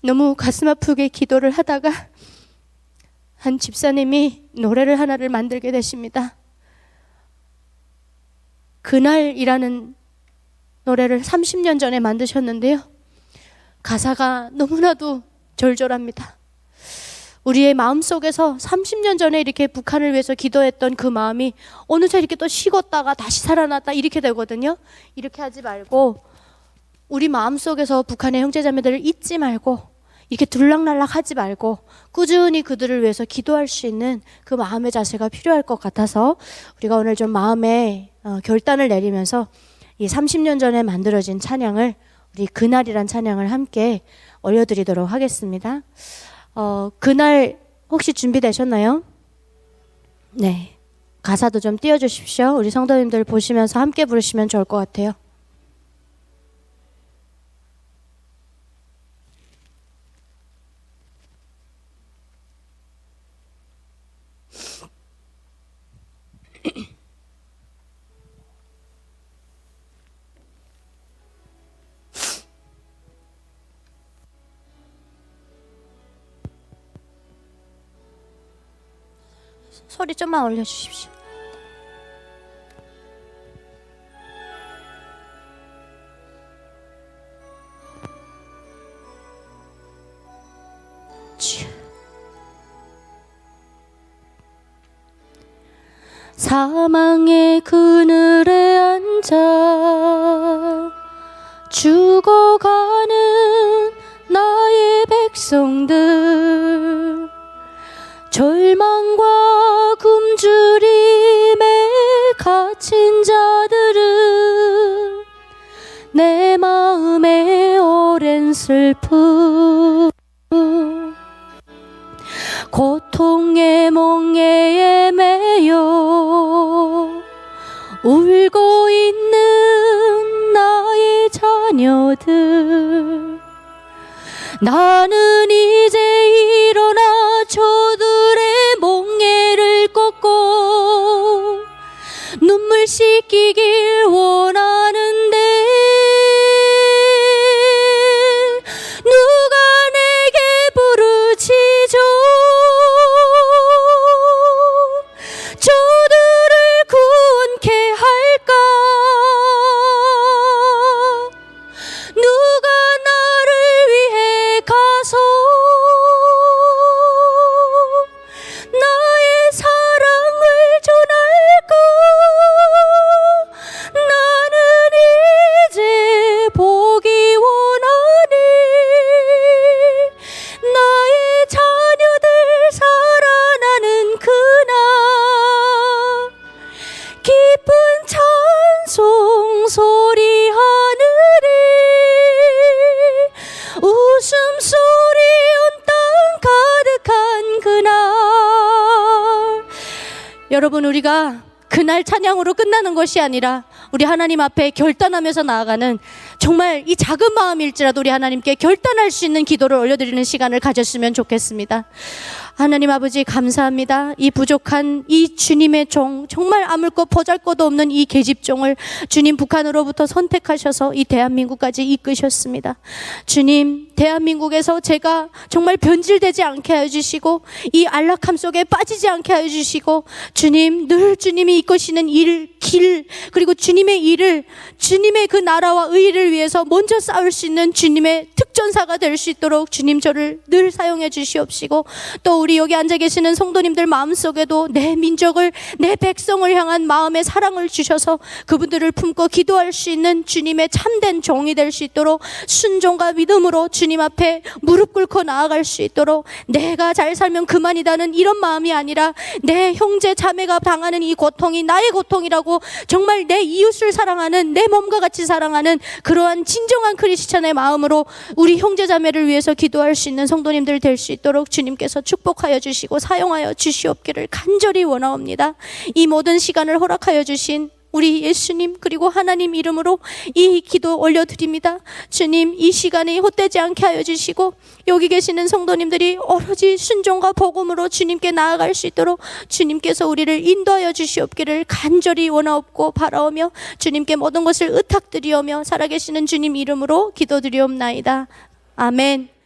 너무 가슴 아프게 기도를 하다가 한 집사님이 노래를 하나를 만들게 되십니다. 그날이라는 노래를 30년 전에 만드셨는데요. 가사가 너무나도 절절합니다. 우리의 마음속에서 30년 전에 이렇게 북한을 위해서 기도했던 그 마음이 어느새 이렇게 또 식었다가 다시 살아났다 이렇게 되거든요. 이렇게 하지 말고 우리 마음속에서 북한의 형제자매들을 잊지 말고 이렇게 들락날락 하지 말고 꾸준히 그들을 위해서 기도할 수 있는 그 마음의 자세가 필요할 것 같아서 우리가 오늘 좀 마음에 결단을 내리면서 이 30년 전에 만들어진 찬양을 우리 그날이란 찬양을 함께 올려드리도록 하겠습니다. 그날 혹시 준비되셨나요? 네. 가사도 좀 띄워주십시오. 우리 성도님들 보시면서 함께 부르시면 좋을 것 같아요. 소리 좀만 올려주십시오. 사망의 그늘에 앉아 죽어가는 나의 백성들, 절망과 굶주림에 갇힌 자들은 내 마음에 오랜 슬픔, 고통의 멍에에 매여 울고 있는 나의 자녀들, 나는 이제 일어나 저들의 멍에를 꺾고 눈물 씻기길 원하는데 누가 내게 부르짖어 저들을 구원케 할까? 누가 나를 위해 가서 나의 사랑을 전할까? 나는 이제 보기 원하니 나의 자녀들 살아나는 그날 기쁜 찬송 소리 하늘이 웃음소리 온 땅 가득한 그날. 여러분, 우리가 그날 찬양으로 끝나는 것이 아니라 우리 하나님 앞에 결단하면서 나아가는, 정말 이 작은 마음일지라도 우리 하나님께 결단할 수 있는 기도를 올려드리는 시간을 가졌으면 좋겠습니다. 하나님 아버지, 감사합니다. 이 부족한 이 주님의 종, 정말 아물 것 보잘것도 없는 이 계집종을 주님 북한으로부터 선택하셔서 이 대한민국까지 이끄셨습니다. 주님, 대한민국에서 제가 정말 변질되지 않게 하여 주시고 이 안락함 속에 빠지지 않게 하여 주시고, 주님, 늘 주님이 이끄시는 길, 그리고 주님의 일을, 주님의 그 나라와 의를 위해서 먼저 싸울 수 있는 주님의 특전사가 될 수 있도록 주님 저를 늘 사용해 주시옵시고, 또 우리 여기 앉아 계시는 성도님들 마음속에도 내 민족을, 내 백성을 향한 마음의 사랑을 주셔서 그분들을 품고 기도할 수 있는 주님의 참된 종이 될 수 있도록 순종과 믿음으로 주님 앞에 무릎 꿇고 나아갈 수 있도록 내가 잘 살면 그만이다는 이런 마음이 아니라 내 형제 자매가 당하는 이 고통이 나의 고통이라고 정말 내 이웃을 사랑하는, 내 몸과 같이 사랑하는 그러한 진정한 크리스찬의 마음으로 우리 형제 자매를 위해서 기도할 수 있는 성도님들 될 수 있도록 주님께서 축복하여 주시고 사용하여 주시옵기를 간절히 원하옵니다. 이 모든 시간을 허락하여 주신 우리 예수님 그리고 하나님 이름으로 이 기도 올려드립니다. 주님, 이 시간이 헛되지 않게 하여 주시고 여기 계시는 성도님들이 오로지 순종과 복음으로 주님께 나아갈 수 있도록 주님께서 우리를 인도하여 주시옵기를 간절히 원하옵고 바라오며 주님께 모든 것을 의탁드리오며 살아계시는 주님 이름으로 기도드리옵나이다. 아멘.